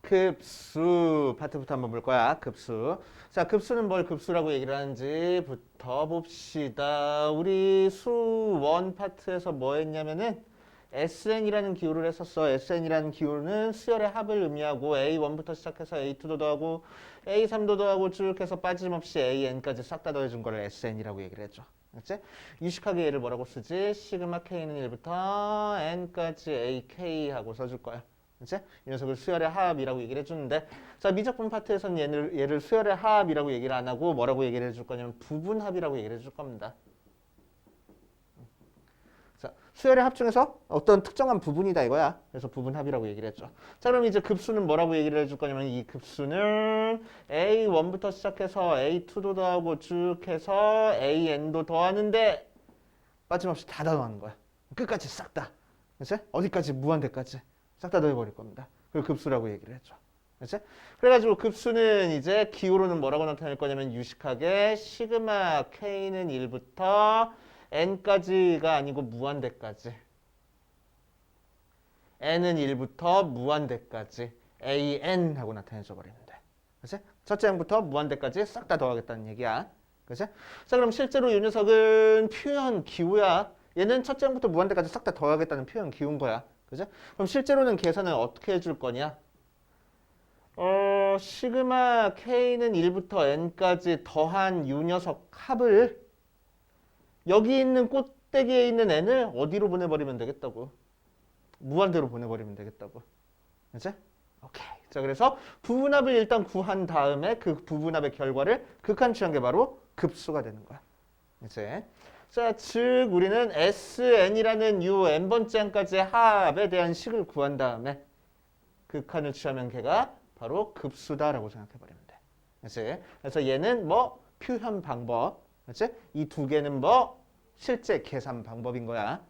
급수 파트부터 한번 볼 거야. 급수. 자, 급수는 뭘 급수라고 얘기를 하는지부터 봅시다. 우리 수1 파트에서 뭐 했냐면은 SN이라는 기호를 했었어. SN이라는 기호는 수열의 합을 의미하고 A1부터 시작해서 A2도 더하고 A3도 더하고 쭉 해서 빠짐없이 AN까지 싹 다 더해준 거를 SN이라고 얘기를 했죠. 알았지? 유식하게 얘를 뭐라고 쓰지? 시그마 K는 1부터 N까지 AK 하고 써줄 거야. 그치? 이 녀석을 수열의 합이라고 얘기를 해주는데, 자, 미적분 파트에서는 얘를 수열의 합이라고 얘기를 안 하고 뭐라고 얘기를 해줄 거냐면 부분합이라고 얘기를 해줄 겁니다. 자, 수열의 합 중에서 어떤 특정한 부분이다 이거야. 그래서 부분합이라고 얘기를 했죠. 자, 그럼 이제 급수는 뭐라고 얘기를 해줄 거냐면 이 급수는 A1부터 시작해서 A2도 더하고 쭉 해서 AN도 더하는데 빠짐없이 다 더하는 거야. 끝까지 싹 다. 그치? 어디까지? 무한대까지. 싹 다 더해버릴 겁니다. 그걸 급수라고 얘기를 했죠. 그치? 그래가지고 급수는 이제 기호로는 뭐라고 나타낼 거냐면 유식하게 시그마 K는 1부터 N까지가 아니고 무한대까지. N은 1부터 무한대까지. AN 하고 나타내줘 버리는데. 그치? 첫째 항부터 무한대까지 싹 다 더하겠다는 얘기야. 그치? 자, 그럼 실제로 이 녀석은 표현 기호야. 얘는 첫째 항부터 무한대까지 싹 다 더하겠다는 표현 기호인 거야. 그죠? 그럼 실제로는 계산을 어떻게 해줄 거냐? 시그마 K는 1부터 N까지 더한 이 녀석 합을 여기 있는 꼭대기에 있는 N을 어디로 보내버리면 되겠다고? 무한대로 보내버리면 되겠다고. 그치? 오케이. 자, 그래서 부분합을 일단 구한 다음에 그 부분합의 결과를 극한 취한 게 바로 급수가 되는 거야. 이제. 자, 즉 우리는 SN이라는 이 n번째 항까지의 합에 대한 식을 구한 다음에 극한을 취하면 걔가 바로 급수다라고 생각해버리면 돼. 그래서 얘는 뭐 표현 방법, 그렇지? 이 두 개는 뭐 실제 계산 방법인 거야.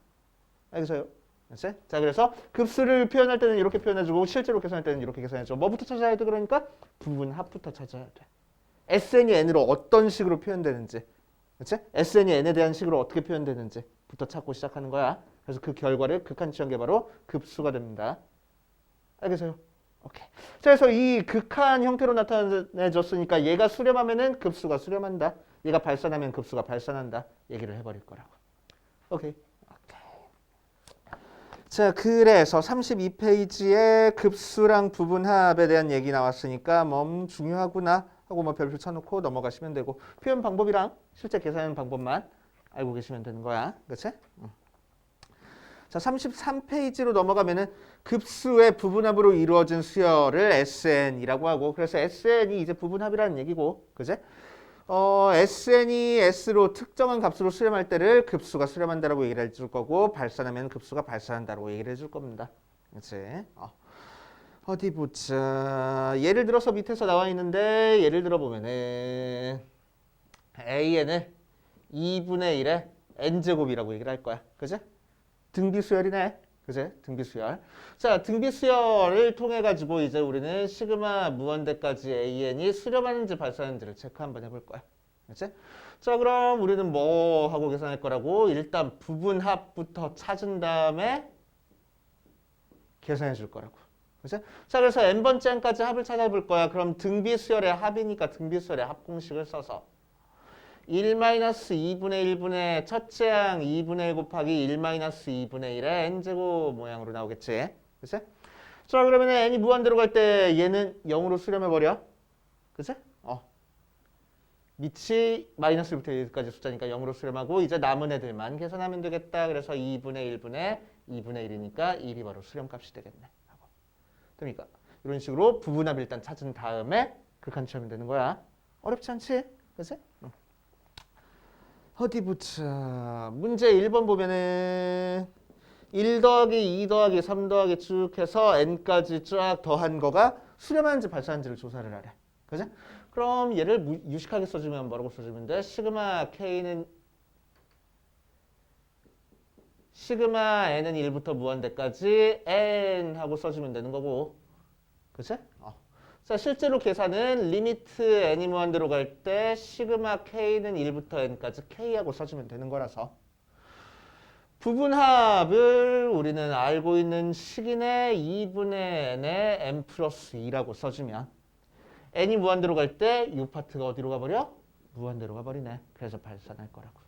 알겠어요? 그렇지? 자, 그래서 급수를 표현할 때는 이렇게 표현해주고 실제로 계산할 때는 이렇게 계산해줘. 뭐부터 찾아야 돼? 그러니까 부분합부터 찾아야 돼. SN이 N으로 어떤 식으로 표현되는지, 그치? SN이 N에 대한 식으로 어떻게 표현되는지부터 찾고 시작하는 거야. 그래서 그 결과를 극한 취한 게 바로 급수가 됩니다. 알겠어요? 오케이. 자, 그래서 이 극한 형태로 나타내줬으니까 얘가 수렴하면은 급수가 수렴한다. 얘가 발산하면 급수가 발산한다. 얘기를 해버릴 거라고. 오케이. 자, 그래서 32페이지에 급수랑 부분합에 대한 얘기 나왔으니까 중요하구나 하고 별표 쳐놓고 넘어가시면 되고 표현 방법이랑 실제 계산하는 방법만 알고 계시면 되는 거야. 그치? 자, 33페이지로 넘어가면은 급수의 부분합으로 이루어진 수열을 SN이라고 하고 그래서 SN이 이제 부분합이라는 얘기고 그치? SN이 S로 특정한 값으로 수렴할 때를 급수가 수렴한다라고 얘기를 해줄 거고 발산하면 급수가 발산한다라고 얘기를 해줄 겁니다. 그치? 어디 보자. 예를 들어서 밑에서 나와 있는데 예를 들어 보면은 AN을 2분의 1의 N제곱이라고 얘기를 할 거야. 그치? 등비수열이네. 그치? 등비수열. 자, 등비수열을 통해 가지고 이제 우리는 시그마 무한대까지 AN이 수렴하는지 발산하는지를 체크 한번 해볼 거야. 그치? 자, 그럼 우리는 뭐 하고 계산할 거라고? 일단 부분합부터 찾은 다음에 계산해 줄 거라고. 그치? 자, 그래서 n번째 항까지 합을 찾아볼 거야. 그럼 등비수열의 합이니까 등비수열의 합 공식을 써서 1-2분의 1분의 첫째 항 2분의 1 곱하기 1-2분의 1의 n제곱 모양으로 나오겠지. 그치? 자, 그러면 n이 무한대로 갈 때 얘는 0으로 수렴해버려. 그치? 밑이 마이너스 1부터 1까지 숫자니까 0으로 수렴하고 이제 남은 애들만 계산하면 되겠다. 그래서 2분의 1분의 2분의 1이니까 1이 바로 수렴값이 되겠네. 그러니까 이런 식으로 부분합 일단 찾은 다음에 극한 취하면 되는 거야. 어렵지 않지? 그치? 어디 보자. 문제 1번 보면은 1 더하기 2 더하기 3 더하기 쭉 해서 n까지 쫙 더한 거가 수렴하는지 발산하는지를 조사를 하래. 그치? 그럼 얘를 유식하게 써주면 뭐라고 써주면 돼? 시그마 K는 시그마 n은 1부터 무한대까지 n 하고 써주면 되는 거고. 그치? 자, 실제로 계산은 리미트 n이 무한대로 갈 때 시그마 k는 1부터 n까지 k하고 써주면 되는 거라서 부분합을 우리는 알고 있는 식인의 2분의 n의 n 플러스 2라고 써주면 n이 무한대로 갈 때 이 파트가 어디로 가버려? 무한대로 가버리네. 그래서 발산할 거라고.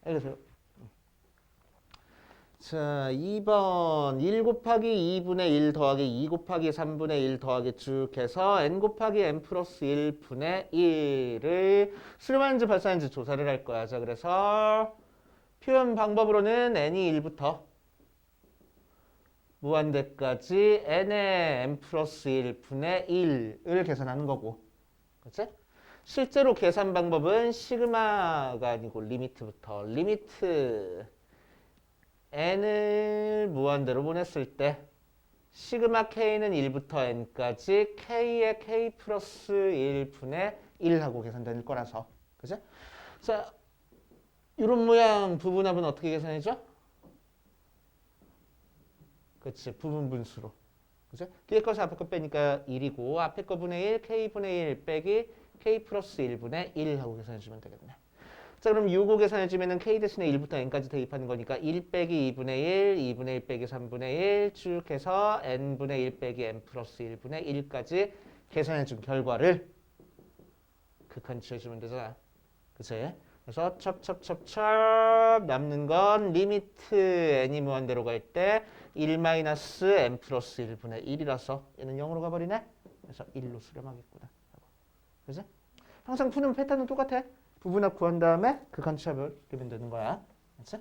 알겠어요? 자, 2번 1 곱하기 2분의 1 더하기 2 곱하기 3분의 1 더하기 쭉 해서 n 곱하기 n 플러스 1분의 1을 수렴하는지 발산하는지 조사를 할 거야. 자, 그래서 표현 방법으로는 n이 1부터 무한대까지 n의 n 플러스 1분의 1을 계산하는 거고. 그치? 실제로 계산 방법은 시그마가 아니고 리미트부터 리미트 n을 무한대로 보냈을 때 시그마 k는 1부터 n까지 k의 k 플러스 1분의 1하고 계산될 거라서. 그치? 자, 이런 모양 부분합은 어떻게 계산해줘? 그치, 부분 분수로. 그치? 뒤에 것이 앞에 거 빼니까 1이고 앞에 거 분의 1, k분의 1 빼기 k 플러스 1분의 1 하고 계산해주면 되겠네. 자, 그럼 요거 계산해주면은 k 대신에 1부터 n까지 대입하는 거니까 1 빼기 2분의 1, 2분의 1 빼기 3분의 1 쭉 해서 n분의 1 빼기 n 플러스 1분의 1까지 계산해준 결과를 극한 취해주면 되잖아. 그치? 그래서 첩첩첩첩 남는 건 리미트 n이 무한대로 갈 때 1 마이너스 n 플러스 1분의 1이라서 얘는 0으로 가버리네. 그래서 1로 수렴하겠구나. 그지? 항상 푸는 패턴은 똑같아. 부분합 구한 다음에 극한 취합을 이렇게 되는 거야. 그치?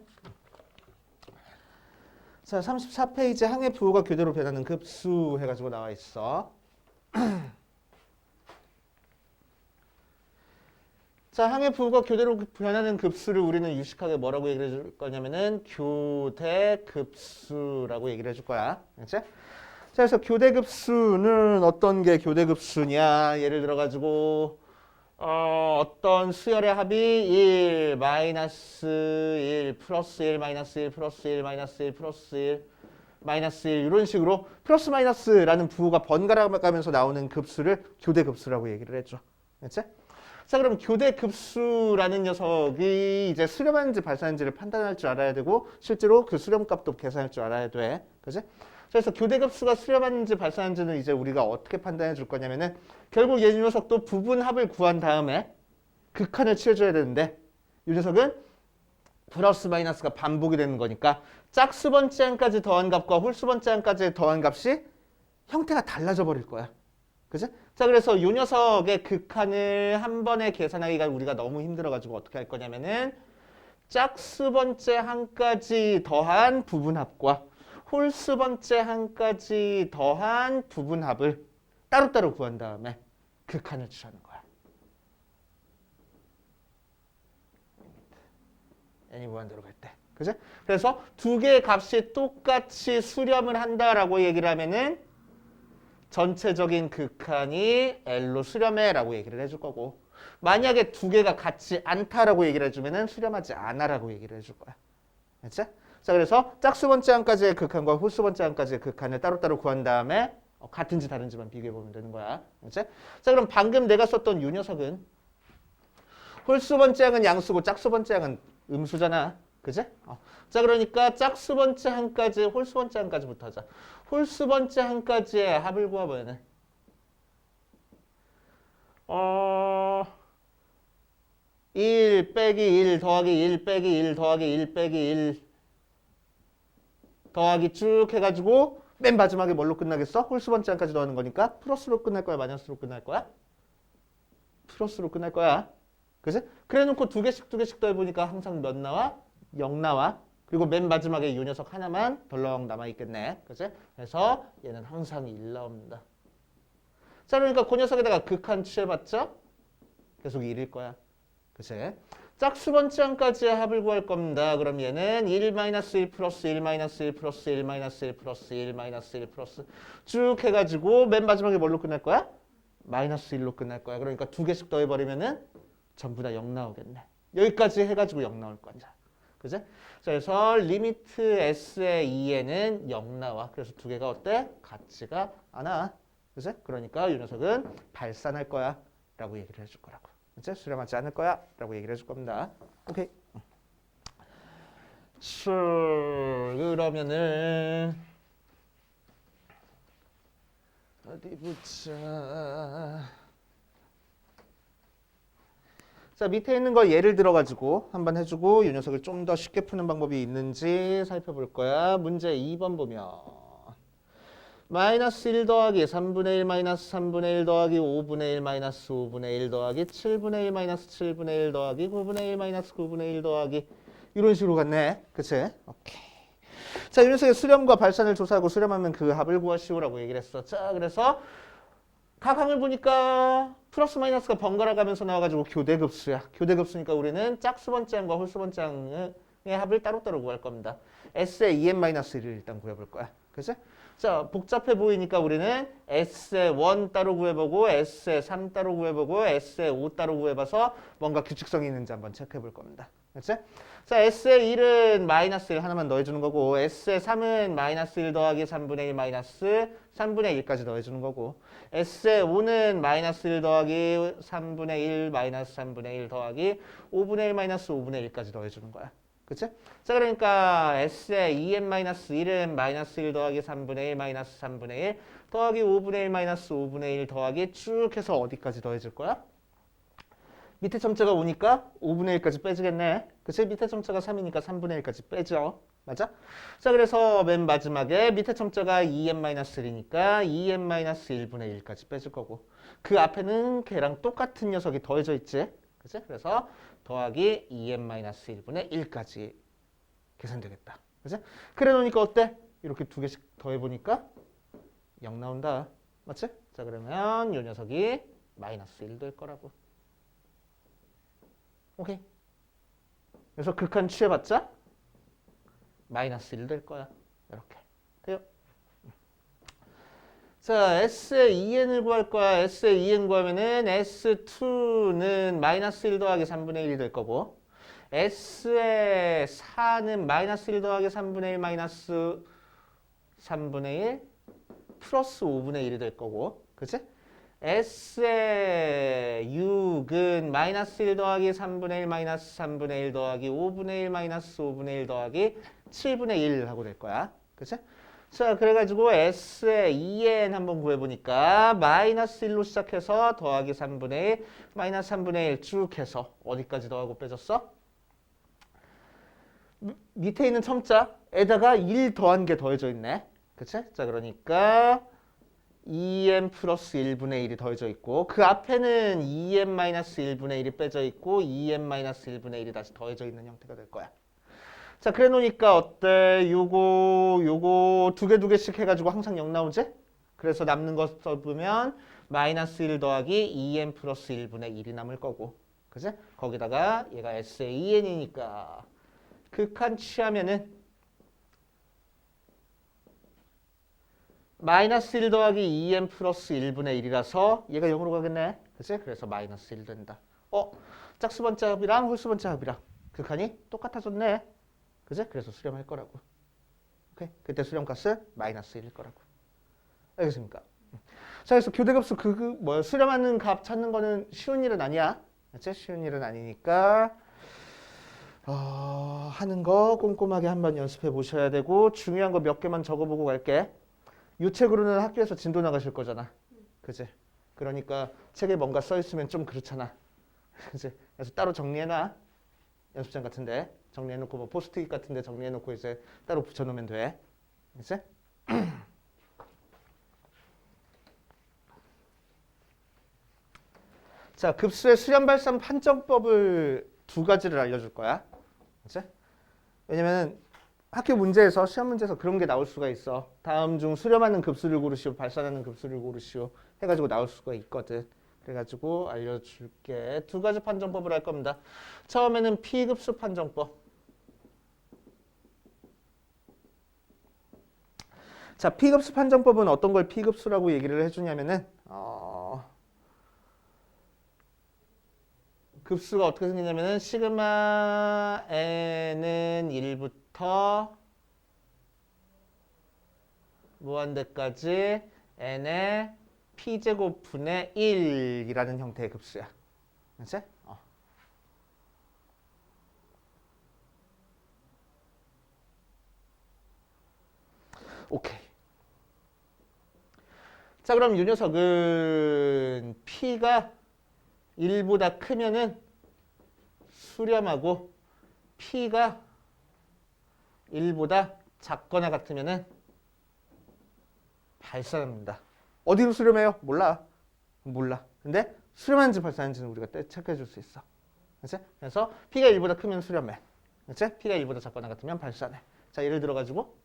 자, 34페이지 항의 부호가 교대로 변하는 급수 해가지고 나와 있어. 자, 항의 부호가 교대로 변하는 급수를 우리는 유식하게 뭐라고 얘기를 해줄 거냐면은 교대급수라고 얘기를 해줄 거야. 그치? 자, 그래서 교대급수는 어떤 게 교대급수냐? 예를 들어가지고 어떤 수열의 합이 1, 마이너스 1, 플러스 1, 마이너스 1, 플러스 1, 마이너스 1, 플러스 1, 마이너스 1 이런 식으로 플러스 마이너스라는 부호가 번갈아 가면서 나오는 급수를 교대급수라고 얘기를 해줘. 그치? 자, 그럼 교대급수라는 녀석이 이제 수렴하는지 발산하는지를 판단할 줄 알아야 되고 실제로 그 수렴값도 계산할 줄 알아야 돼. 그치? 그래서 교대급수가 수렴하는지 발산하는지는 이제 우리가 어떻게 판단해 줄 거냐면은 결국 이 녀석도 부분합을 구한 다음에 극한을 취해줘야 되는데 이 녀석은 플러스 마이너스가 반복이 되는 거니까 짝수 번째 항까지 더한 값과 홀수 번째 항까지 더한 값이 형태가 달라져 버릴 거야. 그치? 자, 그래서 이 녀석의 극한을 한 번에 계산하기가 우리가 너무 힘들어가지고 어떻게 할 거냐면은 짝수 번째 항까지 더한 부분합과 홀수 번째 항까지 더한 부분합을 따로따로 구한 다음에 극한을 취하는 거야. n이 무한대로 갈 때. 그죠? 그래서 두 개의 값이 똑같이 수렴을 한다라고 얘기를 하면은 전체적인 극한이 L로 수렴해라고 얘기를 해줄 거고 만약에 두 개가 같지 않다라고 얘기를 해주면은 수렴하지 않아라고 얘기를 해줄 거야. 알겠지? 자, 그래서 짝수 번째 항까지의 극한과 홀수 번째 항까지의 극한을 따로따로 구한 다음에 같은지 다른지만 비교해 보면 되는 거야. 알겠지? 자, 그럼 방금 내가 썼던 이 녀석은 홀수 번째 항은 양수고 짝수 번째 항은 음수잖아. 그지? 자, 그러니까 짝수 번째 항까지 홀수 번째 항까지부터 하자. 홀수 번째 항까지의 합을 구해보면 1 빼기 1 더하기 1 빼기 1 더하기 1 빼기 1 더하기 쭉 해가지고 맨 마지막에 뭘로 끝나겠어? 홀수 번째 항까지 더하는 거니까 플러스로 끝날 거야? 마이너스로 끝날 거야? 플러스로 끝날 거야. 그지? 그래 놓고 두 개씩 더해보니까 항상 몇 나와? 0 나와. 그리고 맨 마지막에 이 녀석 하나만 덜렁 남아있겠네. 그치? 그래서 얘는 항상 1 나옵니다. 자, 그러니까 그 녀석에다가 극한 취해봤죠? 계속 1일 거야. 그치? 짝수 번째 항까지의 합을 구할 겁니다. 그럼 얘는 1-1 플러스 1-1 플러스 1-1 플러스 1-1 플러스 쭉 해가지고 맨 마지막에 뭘로 끝날 거야? 마이너스 1로 끝날 거야. 그러니까 두 개씩 더해버리면은 전부 다 0 나오겠네. 여기까지 해가지고 0 나올 거야. 그지? 그래서 리미트 s의 2에는 0 나와. 그래서 두 개가 어때? 같지가 않아. 그지? 그러니까 이 녀석은 발산할 거야. 라고 얘기를 해줄 거라고. 그치? 수렴하지 않을 거야. 라고 얘기를 해줄 겁니다. 오케이. 그러면은 어디 보자. 자, 밑에 있는 거 예를 들어가지고 한번 해주고 이 녀석을 좀 더 쉽게 푸는 방법이 있는지 살펴볼 거야. 문제 2번 보면 마이너스 1 더하기 3분의 1 마이너스 3분의 1 더하기 5분의 1 마이너스 5분의 1 더하기 7분의 1 마이너스 7분의 1 더하기 9분의 1 마이너스 9분의 1 더하기 이런 식으로 갔네. 그치? 오케이. 자, 이 녀석의 수렴과 발산을 조사하고 수렴하면 그 합을 구하시오라고 얘기를 했어. 자, 그래서 각 항을 보니까 플러스 마이너스가 번갈아 가면서 나와가지고 교대급수야. 교대급수니까 우리는 짝수 번째 항과 홀수 번째 항의 합을 따로따로 구할 겁니다. S의 2n-1을 일단 구해볼 거야. 그치? 자, 복잡해 보이니까 우리는 S의 1 따로 구해보고 S의 3 따로 구해보고 S의 5 따로 구해봐서 뭔가 규칙성이 있는지 한번 체크해 볼 겁니다. 그치? 자, S의 1은 마이너스 1 하나만 더해주는 거고 S의 3은 마이너스 1 더하기 3분의 1 마이너스 3분의 1까지 더해주는 거고 S의 5는 마이너스 1 더하기 3분의 1 마이너스 3분의 1 더하기 5분의 1 마이너스 5분의 1까지 더해주는 거야. 그치? 자, 그러니까 S의 2n-1은 마이너스 1 더하기 3분의 1 마이너스 3분의 1 더하기 5분의 1 마이너스 5분의 1 더하기 쭉 해서 어디까지 더해줄 거야? 밑에 점자가 오니까 5분의 1까지 빼지겠네. 그치? 밑에 점자가 3이니까 3분의 1까지 빼죠. 맞아? 자, 그래서 맨 마지막에 밑에 점자가 2n-1이니까 2n-1분의 1까지 빼줄 거고 그 앞에는 걔랑 똑같은 녀석이 더해져 있지. 그치? 그래서 더하기 2n-1분의 1까지 계산되겠다. 그치? 그래 놓으니까 어때? 이렇게 두 개씩 더해보니까 0 나온다. 맞지? 자, 그러면 이 녀석이 마이너스 1 될 거라고. 오케이. 그래서 극한 취해봤자 마이너스 1 될 거야. 이렇게. 돼요? 자, S의 2n을 구할 거야. S의 2n 구하면은 S2는 마이너스 1 더하기 3분의 1이 될 거고 S의 4는 마이너스 1 더하기 3분의 1 마이너스 3분의 1 플러스 5분의 1이 될 거고 그치? S의 6은 마이너스 1 더하기 3분의 1 마이너스 3분의 1 더하기 5분의 1 마이너스 5분의 1 더하기 7분의 1 하고 될 거야. 그치? 자, 그래가지고 S의 2n 한번 구해보니까 마이너스 1로 시작해서 더하기 3분의 1 마이너스 3분의 1 쭉 해서 어디까지 더하고 빼줬어? 밑에 있는 첨자에다가 1 더한 게 더해져 있네. 그치? 자, 그러니까 2n 플러스 1분의 1이 더해져 있고 그 앞에는 2n 마이너스 1분의 1이 빼져 있고 2n 마이너스 1분의 1이 다시 더해져 있는 형태가 될 거야. 자, 그래 놓으니까 어때? 요거 두 개씩 해가지고 항상 0 나오지? 그래서 남는 거 써보면 마이너스 1 더하기 2n 플러스 1분의 1이 남을 거고 그치? 거기다가 얘가 S의 2n이니까 극한 취하면은 마이너스 1 더하기 2n 플러스 1분의 1이라서 얘가 0으로 가겠네. 그치? 그래서 마이너스 1 된다. 짝수 번째 합이랑 홀수 번째 합이랑 극한이 똑같아졌네. 그치? 그래서 수렴할 거라고. 오케이? 그때 수렴값은 마이너스 1일 거라고. 알겠습니까? 자, 그래서 교대급수 수렴하는 값 찾는 거는 쉬운 일은 아니야. 그치? 쉬운 일은 아니니까 하는 거 꼼꼼하게 한번 연습해 보셔야 되고 중요한 거 몇 개만 적어보고 갈게. 이 책으로는 학교에서 진도 나가실 거잖아. 그치? 그러니까 책에 뭔가 써있으면 좀 그렇잖아. 그치? 그래서 따로 정리해놔. 연습장 같은데 정리해놓고 뭐 포스트잇 같은데 정리해놓고 이제 따로 붙여놓으면 돼. 그치? 자, 급수의 수렴 발산 판정법을 두 가지를 알려줄 거야. 그치? 왜냐면 학교 문제에서 시험 문제에서 그런 게 나올 수가 있어. 다음 중 수렴하는 급수를 고르시오, 발산하는 급수를 고르시오 해가지고 나올 수가 있거든. 그래가지고 알려줄게. 두 가지 판정법을 할 겁니다. 처음에는 P급수 판정법. 자, P급수 판정법은 어떤 걸 P급수라고 얘기를 해주냐면은 급수가 어떻게 생기냐면은 시그마 n은 1부터 무한대까지 n의 p제곱분의 1이라는 형태의 급수야. 그치? 오케이. 자, 그럼 이 녀석은 P가 1보다 크면은 수렴하고 P가 1보다 작거나 같으면은 발산합니다. 어디로 수렴해요? 몰라. 근데 수렴하는지 발산하는지는 우리가 체크해 줄 수 있어. 그치? 그래서 P가 1보다 크면 수렴해. 그치? P가 1보다 작거나 같으면 발산해. 자, 예를 들어가지고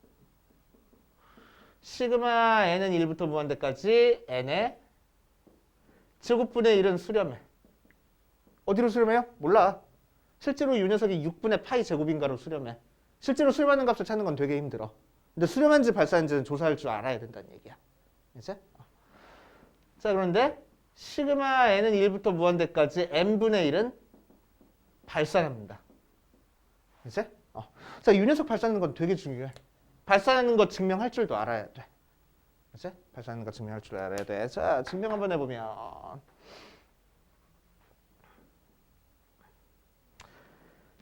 시그마 n은 1부터 무한대까지 n의 제곱분의 1은 수렴해. 어디로 수렴해요? 몰라. 실제로 이 녀석이 6분의 파이 제곱인가로 수렴해. 실제로 수렴하는 값을 찾는 건 되게 힘들어. 근데 수렴한지 발산한지는 조사할 줄 알아야 된다는 얘기야. 그치? 자, 그런데 시그마 n은 1부터 무한대까지 n분의 1은 발산합니다. 그치? 자, 이 녀석 발산하는 건 되게 중요해. 발산하는 거 증명할 줄도 알아야 돼. 그치? 발산하는 거 증명할 줄 알아야 돼. 자, 증명 한번 해보면.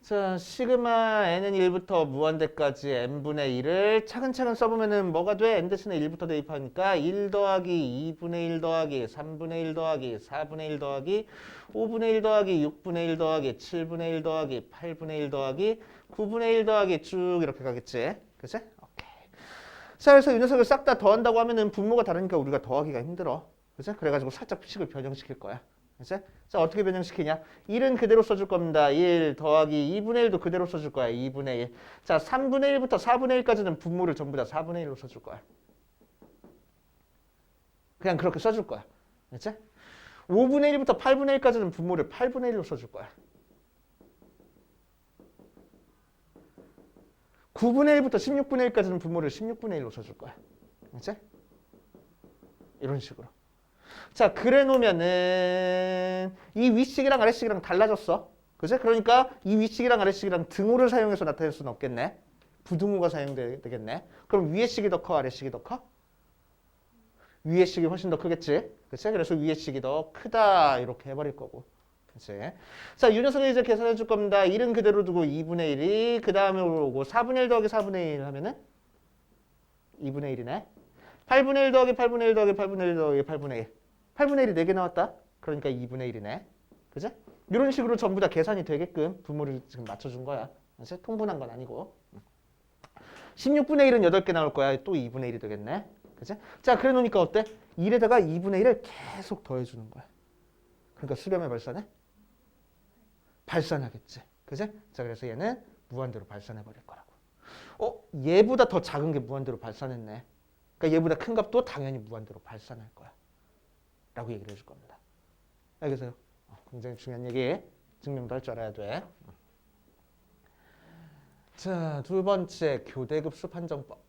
자, 시그마 n은 1부터 무한대까지 n분의 1을 차근차근 써보면은 뭐가 돼? n 대신에 1부터 대입하니까 1 더하기 2분의 1 더하기 3분의 1 더하기 4분의 1 더하기 5분의 1 더하기 6분의 1 더하기 7분의 1 더하기 8분의 1 더하기 9분의 1 더하기 쭉 이렇게 가겠지? 그치? 오케이. 자, 그래서 이 녀석을 싹 다 더한다고 하면은 분모가 다르니까 우리가 더하기가 힘들어. 그치? 그래가지고 살짝 식을 변형시킬 거야. 그치? 자, 어떻게 변형시키냐? 1은 그대로 써줄 겁니다. 1 더하기 2분의 1도 그대로 써줄 거야. 2분의 1. 자, 3분의 1부터 4분의 1까지는 분모를 전부 다 4분의 1로 써줄 거야. 그냥 그렇게 써줄 거야. 그치? 5분의 1부터 8분의 1까지는 분모를 8분의 1로 써줄 거야. 9분의 1부터 16분의 1까지는 분모를 16분의 1로 써줄 거야. 그치? 이런 식으로. 자, 그래 놓으면은 이 윗식이랑 아랫식이랑 달라졌어. 그치? 그러니까 이 윗식이랑 아랫식이랑 등호를 사용해서 나타낼 수는 없겠네. 부등호가 사용되겠네. 그럼 위의 식이 더 커, 아랫 식이 더 커? 위의 식이 훨씬 더 크겠지? 그치? 그래서 위의 식이 더 크다 이렇게 해버릴 거고. 그치? 자, 이 녀석을 이제 계산해 줄 겁니다. 1은 그대로 두고 2분의 1이 그 다음에 오고 4분의 1 더하기 4분의 1 하면은 2분의 1이네. 8분의 1 더하기 8분의 1 더하기 8분의 1 더하기 8분의 1. 8분의 1이 4개 나왔다. 그러니까 2분의 1이네. 그치? 이런 식으로 전부 다 계산이 되게끔 분모를 지금 맞춰준 거야. 그치? 통분한 건 아니고. 16분의 1은 8개 나올 거야. 또 2분의 1이 되겠네. 그치? 자, 그래 놓으니까 어때? 1에다가 2분의 1을 계속 더해주는 거야. 그러니까 수렴에 발산해? 발산하겠지. 그치? 자, 그래서 얘는 무한대로 발산해버릴 거라고. 얘보다 더 작은 게 무한대로 발산했네. 그러니까 얘보다 큰 값도 당연히 무한대로 발산할 거야. 라고 얘기를 해줄 겁니다. 알겠어요? 굉장히 중요한 얘기. 증명도 할 줄 알아야 돼. 자, 두 번째 교대급수 판정법.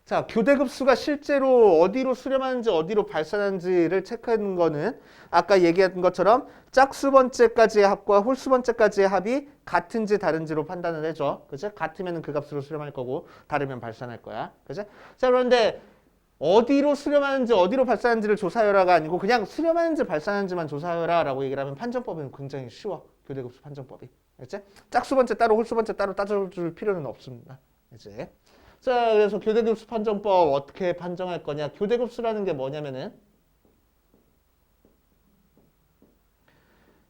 자, 교대급수가 실제로 어디로 수렴하는지 어디로 발산하는지를 체크하는 거는 아까 얘기한 것처럼 짝수 번째까지의 합과 홀수 번째까지의 합이 같은지 다른지로 판단을 해줘. 그치? 같으면 그 값으로 수렴할 거고 다르면 발산할 거야. 그치? 자, 그런데 어디로 수렴하는지 어디로 발산하는지를 조사하여라가 아니고 그냥 수렴하는지 발산하는지만 조사하여라라고 얘기를 하면 판정법은 굉장히 쉬워. 교대급수 판정법이. 그치? 짝수 번째 따로 홀수 번째 따로 따져줄 필요는 없습니다. 그치? 자, 그래서 교대급수 판정법 어떻게 판정할 거냐? 교대급수라는 게 뭐냐면은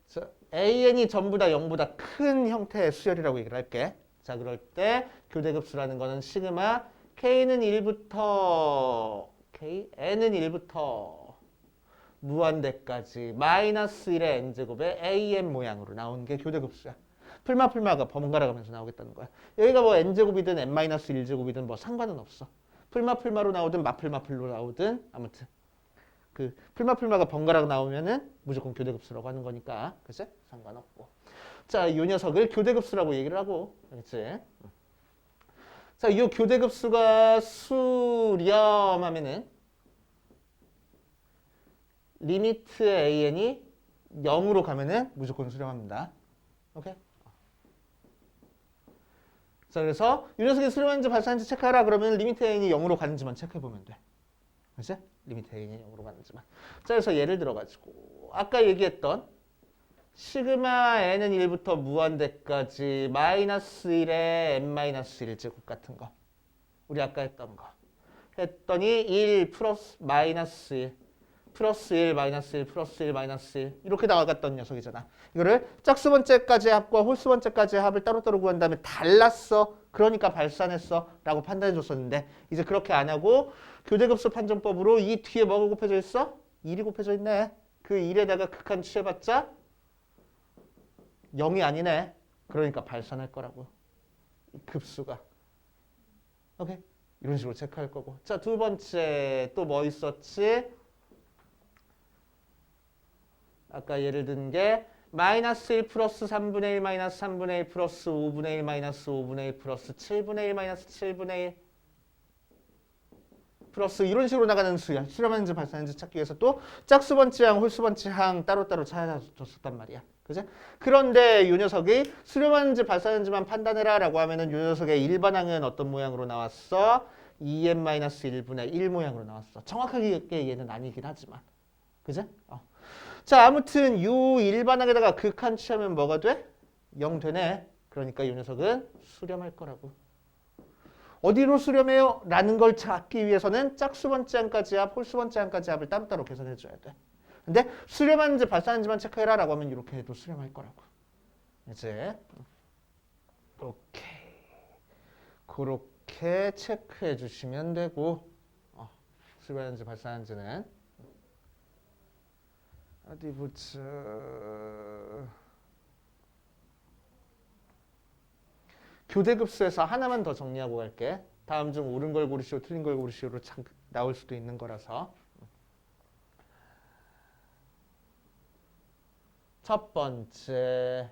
자, AN이 전부 다 0보다 큰 형태의 수열이라고 얘기를 할게. 자, 그럴 때 교대급수라는 거는 시그마 K는 1부터 N은 1부터 무한대까지 마이너스 1의 n제곱의 AN 모양으로 나오는 게 교대급수야. 풀마가 번갈아 가면서 나오겠다는 거야. 여기가 뭐 n제곱이든 n-1제곱이든 뭐 상관은 없어. 풀마로 나오든 마풀로 나오든 아무튼 그 풀마가 번갈아 나오면은 무조건 교대급수라고 하는 거니까. 그치? 상관없고. 자, 이 녀석을 교대급수라고 얘기를 하고. 그치? 자, 이 교대급수가 수렴하면은 리미트 an이 0으로 가면은 무조건 수렴합니다. 오케이? 자, 그래서 이 녀석이 수렴하는지 발산하는지 체크하라 그러면 리미트 an이 0으로 가는지만 체크해보면 돼. 그치? 리미트 an이 0으로 가는지만. 자, 그래서 예를 들어가지고 아까 얘기했던 시그마 n은 1부터 무한대까지 마이너스 1에 n-1제곱 같은 거. 우리 아까 했던 거. 했더니 1 플러스 마이너스 1 플러스 1 마이너스 1 플러스 1 마이너스 1 이렇게 나와갔던 녀석이잖아. 이거를 짝수 번째까지 합과 홀수 번째까지 합을 따로따로 구한 다음에 달랐어. 그러니까 발산했어. 라고 판단해 줬었는데 이제 그렇게 안 하고 교대급수 판정법으로 이 뒤에 뭐가 곱해져 있어? 1이 곱해져 있네. 그 1에다가 극한 취해봤자 0이 아니네. 그러니까 발산할 거라고. 급수가. 오케이? 이런 식으로 체크할 거고. 자, 두 번째 또 뭐 있었지? 아까 예를 든 게 마이너스 1 플러스 3분의 1 마이너스 3분의 1 플러스 5분의 1 마이너스 5분의 1 플러스 7분의 1 마이너스 7분의 1 플러스 이런 식으로 나가는 수야. 수렴하는지 발산하는지 찾기 위해서 또 짝수번째항, 홀수번째항 따로따로 찾아줬었단 말이야. 그지? 그런데 이 녀석이 수렴하는지 발산하는지만 판단해라 라고 하면은 이 녀석의 일반항은 어떤 모양으로 나왔어? 2n-1분의 1 모양으로 나왔어. 정확하게 얘는 아니긴 하지만. 그지? 자, 아무튼 요 일반항에다가 극한 취하면 뭐가 돼? 0 되네. 그러니까 이 녀석은 수렴할 거라고. 어디로 수렴해요? 라는 걸 찾기 위해서는 짝수번째항까지 합, 홀수번째항까지 합을 따로따로 계산해 줘야 돼. 근데 수렴하는지 발산하는지만 체크해라 라고 하면 이렇게 해도 수렴할 거라고. 이제 오케이. 그렇게 체크해 주시면 되고 수렴하는지 발산하는지는 어디 보자. 교대급수에서 하나만 더 정리하고 갈게. 다음 중 옳은 걸 고르시오, 틀린 걸 고르시오로 나올 수도 있는 거라서. 첫 번째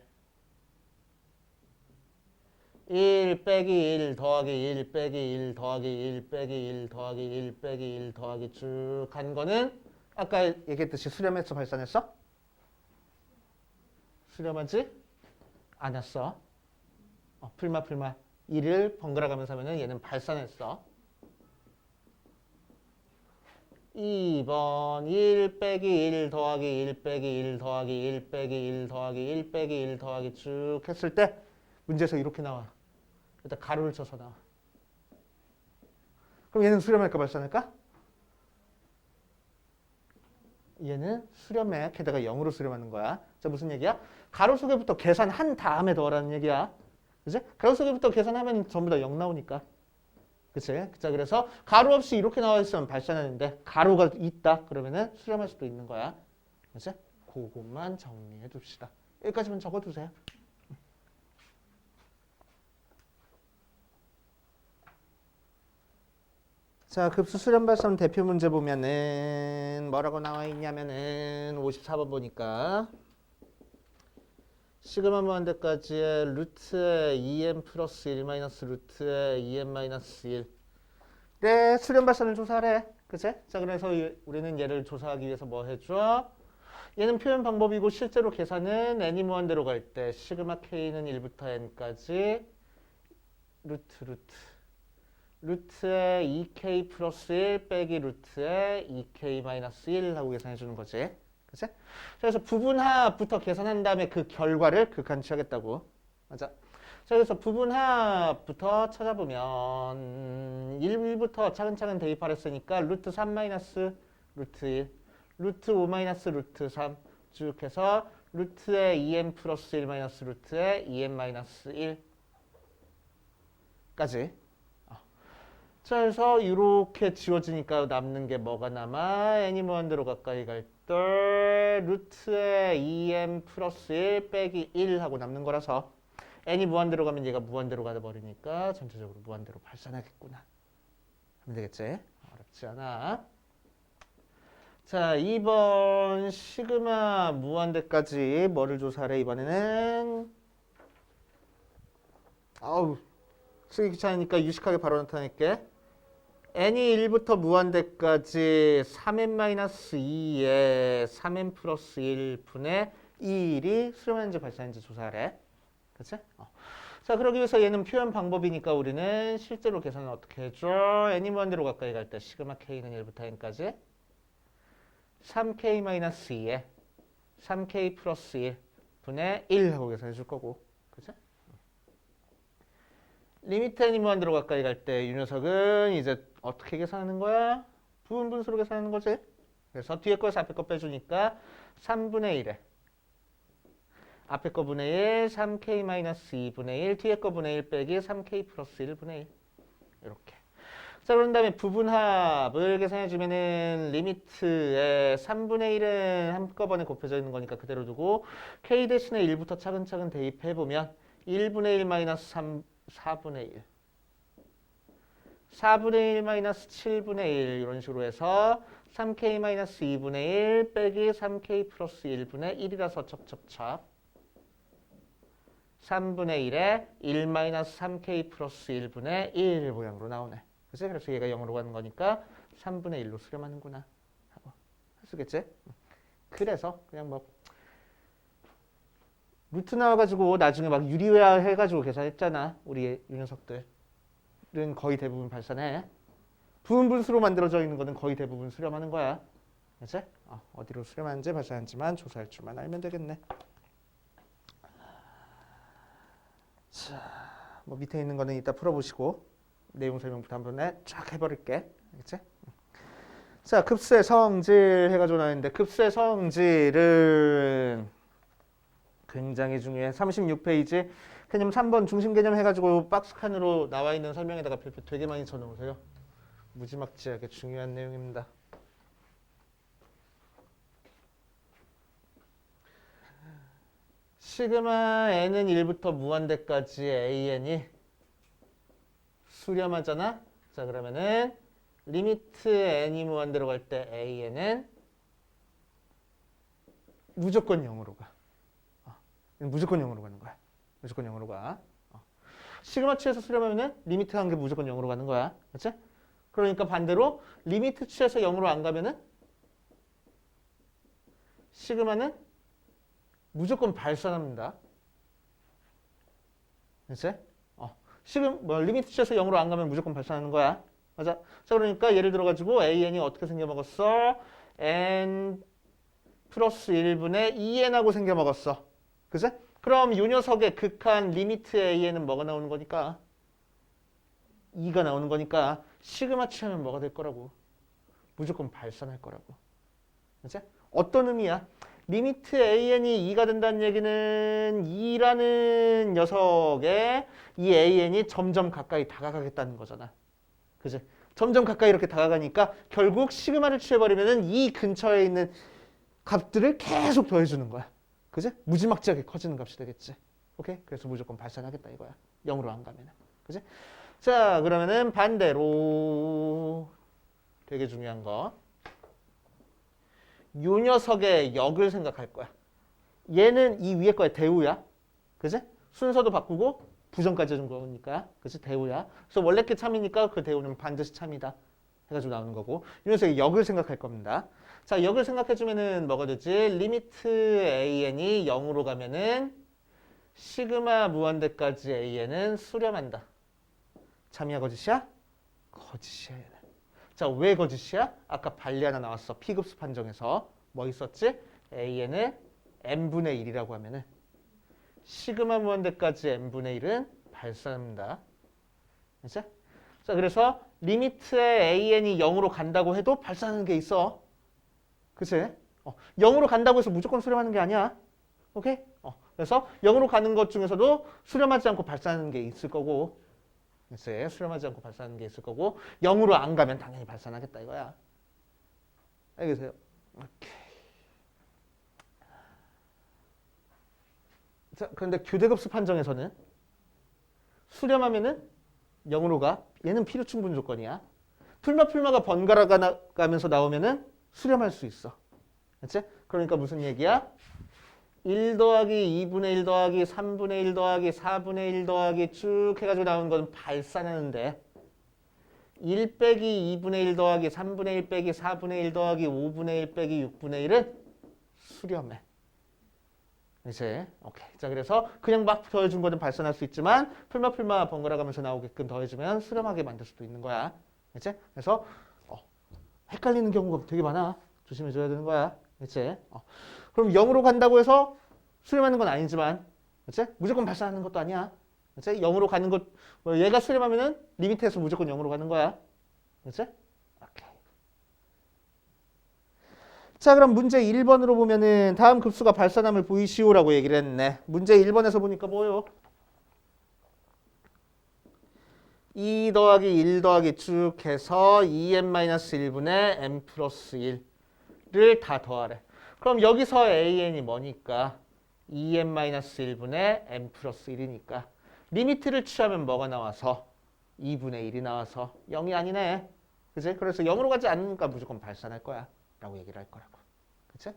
1 빼기 1 더하기 1 빼기 1 더하기 1 빼기 1 더하기 1 빼기 1 더하기 쭉 간 거는 아까 얘기했듯이 수렴했어, 발산했어? 수렴하지 않았어. 풀마 1을 번갈아 가면서 하면은 얘는 발산했어. 2번 1 빼기 1 더하기 1 빼기 1 더하기 1 빼기 1 더하기 1 빼기 1 더하기 쭉 했을 때 문제에서 이렇게 나와. 일단 가로를 쳐서 나와. 그럼 얘는 수렴할까 발산할까? 얘는 수렴해. 게다가 0으로 수렴하는 거야. 자, 무슨 얘기야? 가로 속에부터 계산한 다음에 더하라는 얘기야. 그치? 가로 속에부터 계산하면 전부 다 0 나오니까. 그치? 자, 그래서 가로 없이 이렇게 나와 있으면 발산하는데 가로가 있다. 그러면은 수렴할 수도 있는 거야. 그치? 그것만 정리해 둡시다. 여기까지만 적어두세요. 자, 급수 수렴 발산 대표 문제 보면은 뭐라고 나와 있냐면은 54번 보니까 시그마 무한대까지의 루트의 2n 플러스 1 마이너스 루트의 2n 마이너스 1. 네, 수렴 발산을 조사하래. 그치? 자, 그래서 우리는 얘를 조사하기 위해서 뭐 해줘? 얘는 표현 방법이고 실제로 계산은 n이 무한대로 갈 때 시그마 k는 1부터 n까지 루트의 2k 플러스 1 빼기 루트의 2k 마이너스 1 하고 계산해 주는 거지. 그치? 그래서 부분합부터 계산한 다음에 그 결과를 극한 취하겠다고. 맞아. 자, 그래서 부분합부터 찾아보면 1부터 차근차근 대입하랬으니까 루트 3 마이너스 루트 1, 루트 5 마이너스 루트 3 쭉 해서 루트의 2n 플러스 1 마이너스 루트의 2n 마이너스 1까지. 자, 그래서 이렇게 지워지니까 남는 게 뭐가 남아? n이 무한대로 가까이 갈 때 루트의 2n 플러스 1 빼기 1 하고 남는 거라서 n이 무한대로 가면 얘가 무한대로 가버리니까 전체적으로 무한대로 발산하겠구나. 하면 되겠지? 어렵지 않아. 자, 2번 시그마 무한대까지 뭐를 조사하래 이번에는? 아우, 쓰기 귀찮으니까 유식하게 바로 나타낼게. n이 1부터 무한대까지 3n-2에 3n 플러스 1분의 1이 수렴했는지 발산했는지 조사하래. 그치? 자, 그러기 위해서 얘는 표현 방법이니까 우리는 실제로 계산을 어떻게 해줘? n이 무한대로 가까이 갈 때 시그마 k는 1부터 n까지 3k-2에 3k 플러스 1 분의 1 하고 계산해 줄 거고. 그치? 리미트 n이 무한대로 가까이 갈 때 이 녀석은 이제 어떻게 계산하는 거야? 부분 분수로 계산하는 거지. 그래서 뒤에 거에서 앞에 거 빼주니까 3분의 1에 앞에 거 분의 1, 3k-2분의 1, 뒤에 거 분의 1 빼기 3k 플러스 1분의 1. 이렇게. 자, 그런 다음에 부분합을 계산해주면은 리미트에 3분의 1은 한꺼번에 곱해져 있는 거니까 그대로 두고 k 대신에 1부터 차근차근 대입해보면 1분의 1 마이너스 4분의 1 4분의 1 마이너스 7분의 1 이런 식으로 해서 3k 마이너스 2분의 1 빼기 3k 플러스 1분의 1이라서 첩첩첩 3분의 1에 1 마이너스 3k 플러스 1분의 1 모양으로 나오네. 그치? 그래서 얘가 0으로 가는 거니까 3분의 1로 수렴하는구나 하고 할 수 있겠지? 그래서 그냥 뭐 루트 나와가지고 나중에 막 유리화 해가지고 계산했잖아. 우리 이 녀석들은 거의 대부분 발산해. 부분 분수로 만들어져 있는 거는 거의 대부분 수렴하는 거야. 그치? 어디로 수렴하는지 발산하는지만 조사할 줄만 알면 되겠네. 자, 뭐 밑에 있는 거는 이따 풀어보시고 내용 설명부터 한번 쫙 해버릴게. 알겠지? 자, 급수의 성질 해가지고 나왔는데 급수의 성질은 굉장히 중요해. 36페이지 개념 3번 중심 개념 해가지고 박스 칸으로 나와 있는 설명에다가 별표 되게 많이 쳐놓으세요. 무지막지하게 중요한 내용입니다. 시그마 n은 1부터 무한대까지 an이 수렴하잖아. 자, 그러면은 리미트 n이 무한대로 갈 때 an은 무조건 0으로 가. 무조건 0으로 가는 거야. 무조건 0으로 가. 시그마 취에서 수렴하면은 리미트 한 게 무조건 0으로 가는 거야. 그렇지? 그러니까 반대로 리미트 취에서 0으로 안 가면은 시그마는 무조건 발산합니다. 그렇지? 리미트 취에서 0으로 안 가면 무조건 발산하는 거야. 맞아? 자, 그러니까 예를 들어 가지고 an이 어떻게 생겨먹었어? n 플러스 1분의 2n하고 생겨먹었어. 그치? 그럼 이 녀석의 극한 리미트 a에는 뭐가 나오는 거니까? 2가 나오는 거니까 시그마 취하면 뭐가 될 거라고? 무조건 발산할 거라고. 그치? 어떤 의미야? 리미트 an이 2가 된다는 얘기는 2라는 녀석의 이 an이 점점 가까이 다가가겠다는 거잖아. 그치? 점점 가까이 이렇게 다가가니까 결국 시그마를 취해버리면은 이 근처에 있는 값들을 계속 더해주는 거야. 그지? 무지막지하게 커지는 값이 되겠지. 오케이? 그래서 무조건 발산하겠다 이거야. 0으로 안 가면은. 그지? 자, 그러면은 반대로 되게 중요한 거. 요 녀석의 역을 생각할 거야. 얘는 이 위에 거의 대우야. 그지? 순서도 바꾸고 부정까지 해준 거니까. 그지? 대우야. 그래서 원래 게 참이니까 그 대우는 반드시 참이다. 해가지고 나오는 거고. 이 녀석의 역을 생각할 겁니다. 자, 역을 생각해주면은 뭐가 되지? 리미트 an이 0으로 가면은 시그마 무한대까지 an은 수렴한다. 참이야 거짓이야? 거짓이야 얘는. 자, 왜 거짓이야? 아까 반리 하나 나왔어. P급수 판정에서 뭐 있었지? an을 n분의 1이라고 하면은 시그마 무한대까지 n분의 1은 발산합니다. 그치? 자, 그래서 리미트에 an이 0으로 간다고 해도 발산하는 게 있어. 그치? 0으로 간다고 해서 무조건 수렴하는 게 아니야. 오케이? 그래서 0으로 가는 것 중에서도 수렴하지 않고 발산하는 게 있을 거고, 그치? 수렴하지 않고 발산하는 게 있을 거고, 0으로 안 가면 당연히 발산하겠다 이거야. 알겠어요? 오케이. 자, 그런데 교대급수 판정에서는 수렴하면은 0으로 가. 얘는 필요 충분 조건이야. 풀마가 번갈아 가면서 나오면은 수렴할 수 있어. 그치? 그러니까 무슨 얘기야? 1 더하기 2분의 1 더하기 3분의 1 더하기 4분의 1 더하기 쭉 해가지고 나오는 건 발산하는데 1 빼기 2분의 1 더하기 3분의 1 빼기 4분의 1 더하기 5분의 1 빼기 6분의 1은 수렴해. 이제 오케이. 자, 그래서 그냥 막 더해준 거는 발산할 수 있지만 풀마 번갈아 가면서 나오게끔 더해주면 수렴하게 만들 수도 있는 거야. 그치? 그래서 헷갈리는 경우가 되게 많아. 조심해줘야 되는 거야. 그치? 그럼 0으로 간다고 해서 수렴하는 건 아니지만, 그치? 무조건 발산하는 것도 아니야. 그치? 0으로 가는 것, 얘가 수렴하면은 리미트에서 무조건 0으로 가는 거야. 그치? 오케이. 자, 그럼 문제 1번으로 보면은 다음 급수가 발산함을 보이시오라고 얘기를 했네. 문제 1번에서 보니까 뭐요? 2 더하기 1 더하기 쭉 해서 2n-1분의 n 플러스 1를 다 더하래. 그럼 여기서 an이 뭐니까? 2n-1분의 n 플러스 1이니까 리미트를 취하면 뭐가 나와서? 2분의 1이 나와서 0이 아니네. 그치? 그래서 0으로 가지 않으니까 무조건 발산할 거야. 라고 얘기를 할 거라고. 그치?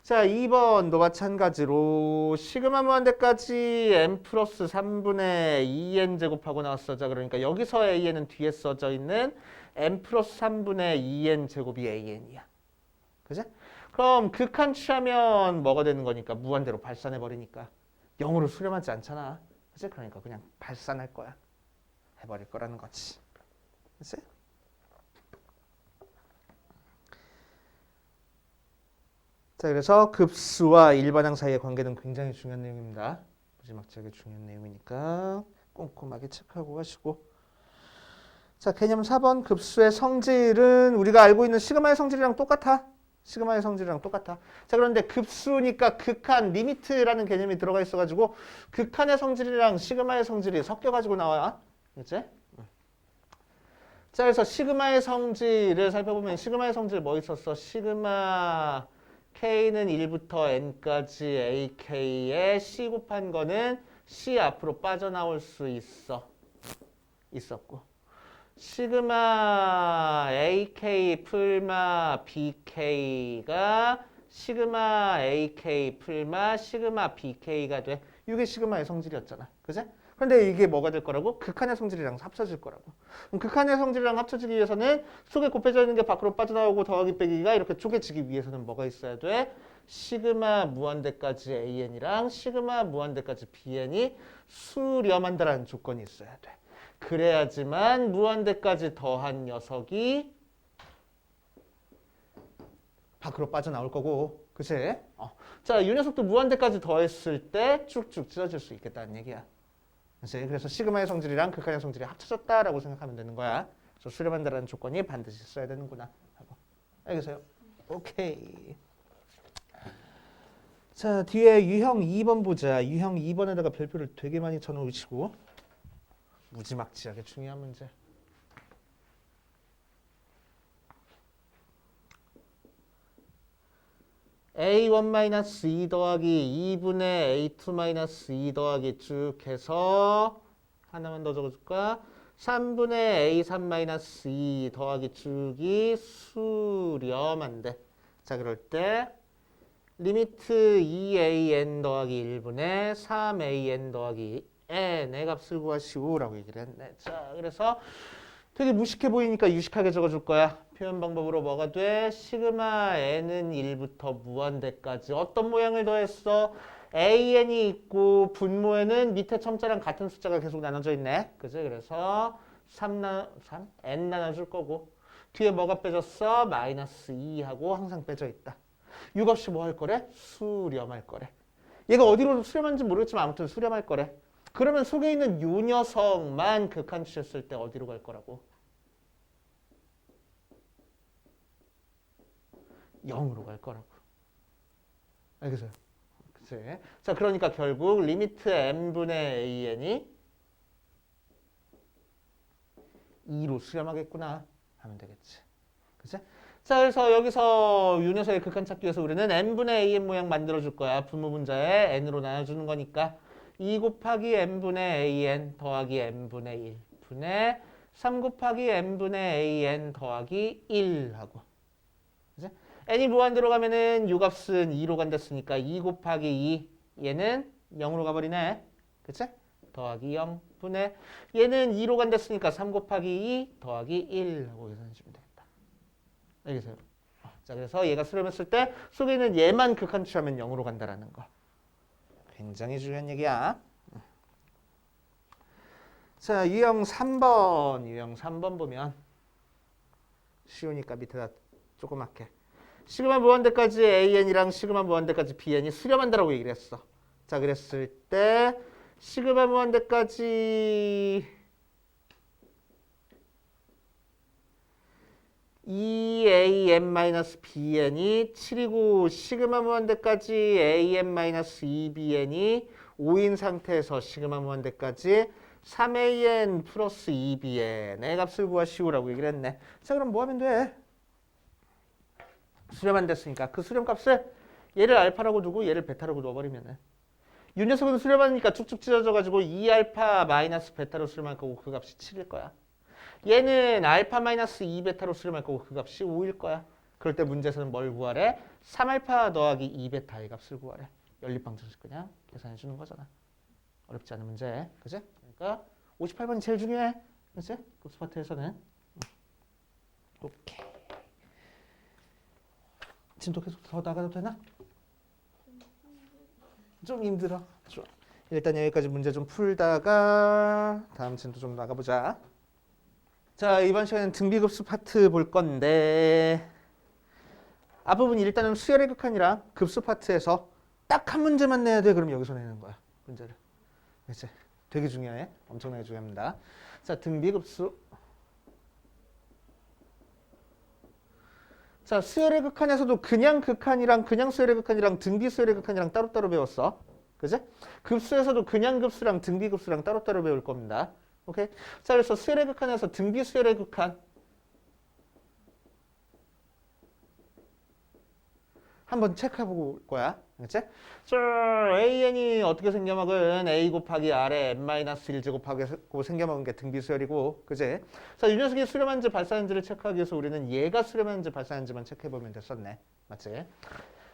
자, 2번도 마찬가지로 시그마 무한대까지 n 플러스 3분의 2n 제곱하고 나왔어. 자, 그러니까 여기서 an은 뒤에 써져 있는 n 플러스 3분의 2n 제곱이 an이야. 그치? 그럼 극한 취하면 뭐가 되는 거니까 무한대로 발산해 버리니까 0으로 수렴하지 않잖아. 그치? 그러니까 그냥 발산할 거야. 해버릴 거라는 거지. 그치? 자, 그래서 급수와 일반항 사이의 관계는 굉장히 중요한 내용입니다. 무지막지하게 중요한 내용이니까 꼼꼼하게 체크하고 가시고. 자, 개념 4번 급수의 성질은 우리가 알고 있는 시그마의 성질이랑 똑같아. 시그마의 성질이랑 똑같아. 자, 그런데 급수니까 극한, 리미트라는 개념이 들어가 있어가지고 극한의 성질이랑 시그마의 성질이 섞여가지고 나와. 그치? 자, 그래서 시그마의 성질을 살펴보면 시그마의 성질 뭐 있었어? 시그마 K는 1부터 N까지 AK에 C 곱한 거는 C 앞으로 빠져나올 수 있었고 시그마 AK 풀마 BK가 시그마 AK 풀마 시그마 BK가 돼. 이게 시그마의 성질이었잖아. 그치? 그런데 이게 뭐가 될 거라고? 극한의 성질이랑 합쳐질 거라고. 그럼 극한의 성질이랑 합쳐지기 위해서는 속에 곱해져 있는 게 밖으로 빠져나오고 더하기 빼기가 이렇게 쪼개지기 위해서는 뭐가 있어야 돼? 시그마 무한대까지 AN이랑 시그마 무한대까지 BN이 수렴한다라는 조건이 있어야 돼. 그래야지만 무한대까지 더한 녀석이 밖으로 빠져나올 거고. 그치? 자, 이 녀석도 무한대까지 더했을 때 쭉쭉 찢어질 수 있겠다는 얘기야. 그래서 시그마의 성질이랑 극한의 성질이 합쳐졌다라고 생각하면 되는 거야. 그래서 수렴한다라는 조건이 반드시 있어야 되는구나 하고. 알겠어요? 오케이. 자, 뒤에 유형 2번 보자. 유형 2번에다가 별표를 되게 많이 쳐놓으시고 무지막지하게 중요한 문제. A1-2 더하기 2분의 A2-2 더하기 쭉 해서 하나만 더 적어줄까? 3분의 A3-2 더하기 쭉이 수렴한데. 자, 그럴 때 리미트 2an 더하기 1분의 3an 더하기 n의 값을 구하시오라고 얘기를 했네. 자, 그래서 되게 무식해 보이니까 유식하게 적어줄 거야. 표현 방법으로 뭐가 돼? 시그마 n은 1부터 무한대까지 어떤 모양을 더했어? an이 있고 분모에는 밑에 첨자랑 같은 숫자가 계속 나눠져 있네. 그지? 그래서 3 n 나눠줄 거고 뒤에 뭐가 빼졌어? 마이너스 2하고 항상 빼져 있다. 이 값이 뭐 할 거래? 수렴할 거래. 얘가 어디로 수렴하는지 모르겠지만 아무튼 수렴할 거래. 그러면 속에 있는 요 녀석만 극한 취했을 때 어디로 갈 거라고? 0으로 갈 거라고. 알겠어요? 그치? 자, 그러니까 결국 리미트 n분의 an이 2로 수렴하겠구나 하면 되겠지. 그치? 자, 그래서 여기서 요 녀석의 극한 찾기 위해서 우리는 n분의 an 모양 만들어줄 거야. 분모 분자에 n으로 나눠주는 거니까 2 곱하기 n분의 an 더하기 n분의 1 분의 3 곱하기 n분의 an 더하기 1 하고. 그치? n이 무한대로 가면은 요 값은 2로 간댔으니까 2 곱하기 2 얘는 0으로 가버리네. 그치? 더하기 0 분의 얘는 2로 간댔으니까 3 곱하기 2 더하기 1 하고 계산해주면 되겠다. 알겠어요? 자, 그래서 얘가 수렴했을 때 속에 있는 얘만 극한 취하면 0으로 간다라는 거. 굉장히 중요한 얘기야. 자, 유형 3번. 유형 3번 보면 쉬우니까 밑에다 조그맣게 시그마 무한대까지 AN이랑 시그마 무한대까지 BN이 수렴한다라고 얘기를 했어. 자, 그랬을 때 시그마 무한대까지 EAN-BN이 7이고 시그마 무한대까지 AN-2BN이 5인 상태에서 시그마 무한대까지 3AN 플러스 2BN의 값을 구하시오라고 얘기를 했네. 자, 그럼 뭐 하면 돼? 수렴 안 됐으니까 그 수렴 값을 얘를 알파라고 두고 얘를 베타라고 넣어버리면은 이 녀석은 수렴하니까 쭉쭉 찢어져가지고 2알파 마이너스 베타로 수렴할 거고 그 값이 7일 거야. 얘는 알파 마이너스 2베타로 수렴할 거고 그 값이 5일 거야. 그럴 때 문제에서는 뭘 구하래? 3알파 더하기 2베타의 값을 구하래. 연립방정식 그냥 계산해 주는 거잖아. 어렵지 않은 문제. 그치? 그러니까 58번이 제일 중요해. 그치? 급수 파트에서는. 오케이. 지금 또 계속 더 나가도 되나? 좀 힘들어. 좋아. 일단 여기까지 문제 좀 풀다가 다음 진도 좀 나가보자. 자, 이번 시간에는 등비급수 파트 볼 건데 앞부분 일단은 수열의 극한이랑 급수 파트에서 딱 한 문제만 내야 돼. 그럼 여기서 내는 거야. 문제를. 그치? 되게 중요해. 엄청나게 중요합니다. 자, 등비급수. 자, 수열의 극한에서도 그냥 극한이랑 그냥 수열의 극한이랑 등비 수열의 극한이랑 따로따로 배웠어. 그지? 급수에서도 그냥 급수랑 등비 급수랑 따로따로 배울 겁니다. 오케이? 자, 그래서 수열의 극한에서 등비 수열의 극한 한번 체크해보고 올 거야. 그치? 자, AN이 어떻게 생겨먹은 A 곱하기 R에 N-1 제곱하고 생겨먹은 게 등비수열이고, 그치? 자, 이 녀석이 수렴한지 발사한지를 체크하기 위해서 우리는 얘가 수렴한지 발사한지만 체크해보면 됐었네. 맞지?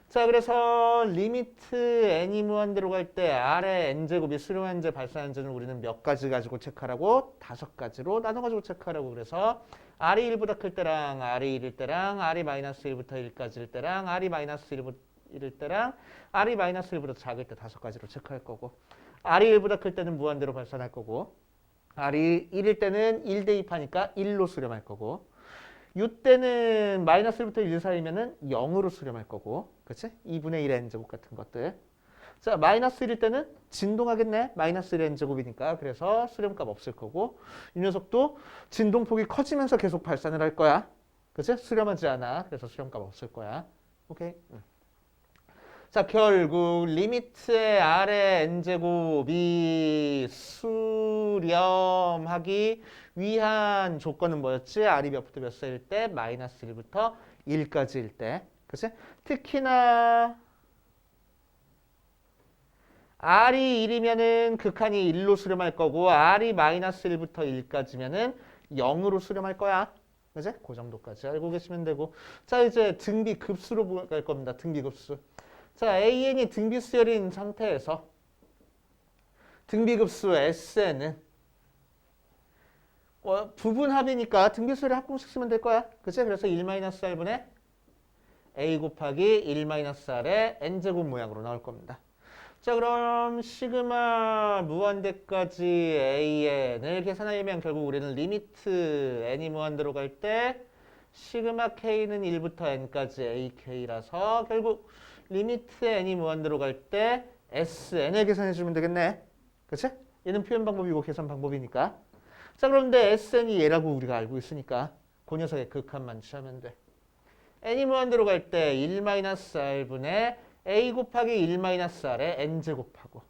자, 그래서 리미트 n이 무한대로 갈 때 R의 n제곱이 수렴한지 발사한지는 우리는 몇 가지 가지고 체크하라고? 5가지로 나눠가지고 체크하라고. 그래서 R이 1보다 클 때랑 R이 1일 때랑 R이 마이너스 1부터 1까지일 때랑 R이 마이너스 1일 때랑 R이 마이너스 1보다 작을 때 5가지로 체크할 거고, R이 1보다 클 때는 무한대로 발산할 거고, R이 1일 때는 1 대입하니까 1로 수렴할 거고, 이때는 마이너스 1부터 1 사이면은 0으로 수렴할 거고, 그치? 2분의 1 n제곱 같은 것들. 자, 마이너스 1일 때는 진동하겠네. 마이너스 1 n제곱이니까. 그래서 수렴값 없을 거고, 이 녀석도 진동폭이 커지면서 계속 발산을 할 거야. 그치? 수렴하지 않아. 그래서 수렴값 없을 거야. 오케이? 자, 결국 리미트의 R의 n제곱이 수렴하기 위한 조건은 뭐였지? R이 몇부터 몇 사이일 때? 마이너스 1부터 1까지일 때. 그치? 특히나 R이 1이면은 극한이 1로 수렴할 거고, R이 마이너스 1부터 1까지면은 0으로 수렴할 거야. 그치? 그 정도까지 알고 계시면 되고. 자, 이제 등비 급수로 갈 겁니다. 등비 급수. 자, AN이 등비 수열인 상태에서 등비 급수 SN은 부분합이니까 등비 수열의 합공식 쓰면 될 거야. 그치? 그래서 1-R분의 A 곱하기 1-R의 n제곱 모양으로 나올 겁니다. 자, 그럼 시그마 무한대까지 AN을 계산하려면 결국 우리는 리미트 n이 무한대로 갈 때 시그마 k는 1부터 n까지 ak라서 결국 리미트 n이 무한대로 갈 때 SN을 계산해주면 되겠네. 그치? 얘는 표현 방법이고 계산 방법이니까. 자, 그런데 SN이 얘라고 우리가 알고 있으니까 그 녀석의 극한만 취하면 돼. n이 무한대로 갈 때 1-R분의 A 곱하기 1-R의 n제곱하고.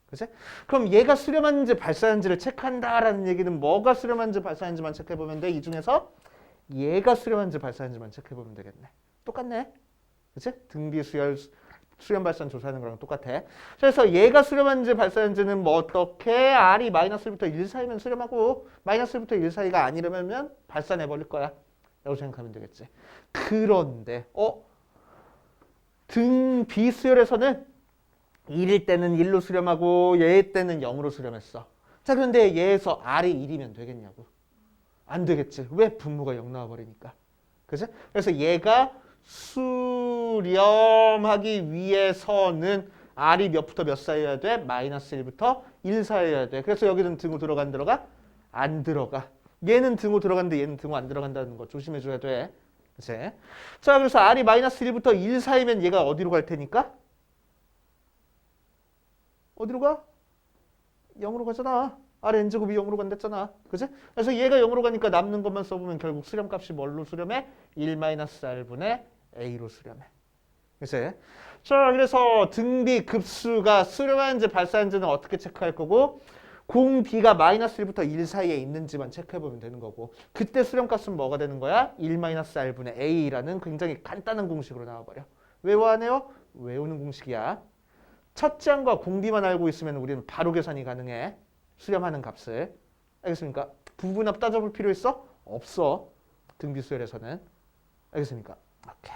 그치? 그럼 얘가 수렴하는지 발사하는지를 체크한다라는 얘기는 뭐가 수렴하는지 발사하는지만 체크해보면 돼. 이 중에서 얘가 수렴하는지 발사하는지만 체크해보면 되겠네. 똑같네. 그치? 등비 수열, 수렴 발산 조사하는 거랑 똑같아. 그래서 얘가 수렴하는지 발사하는지는 뭐 어떻게 R이 마이너스 1부터 1 사이면 수렴하고 마이너스 1부터 1 사이가 아니라면 발산해버릴 거야. 라고 생각하면 되겠지. 그런데 등 비수열에서는 1일 때는 1로 수렴하고 얘 때는 0으로 수렴했어. 자, 그런데 얘에서 R이 1이면 되겠냐고. 안 되겠지. 왜? 분모가 0 나와버리니까. 그치? 그래서 얘가 수렴하기 위해서는 R이 몇부터 몇 사이여야 돼? 마이너스 1부터 1 사이여야 돼. 그래서 여기는 등호 들어가 안 들어가? 안 들어가. 얘는 등호 들어간데 얘는 등호 안 들어간다는 거 조심해줘야 돼. 그치? 자, 그래서 R이 마이너스 1부터 1 사이면 얘가 어디로 갈 테니까? 어디로 가? 0으로 가잖아. R n제곱이 0으로 간댔잖아. 그치? 그래서 얘가 0으로 가니까 남는 것만 써보면 결국 수렴값이 뭘로 수렴해? 1-R분의 A로 수렴해. 그치? 자, 그래서 등비 급수가 수렴하는지 발사하는지는 어떻게 체크할 거고, 공비가 마이너스 1부터 1 사이에 있는지만 체크해보면 되는 거고, 그때 수렴값은 뭐가 되는 거야? 1-R분의 A라는 굉장히 간단한 공식으로 나와버려. 외워하네요? 외우는 공식이야. 첫째 항과 공비만 알고 있으면 우리는 바로 계산이 가능해. 수렴하는 값을. 알겠습니까? 부분합 따져볼 필요 있어? 없어. 등비수열에서는. 알겠습니까? 오케이.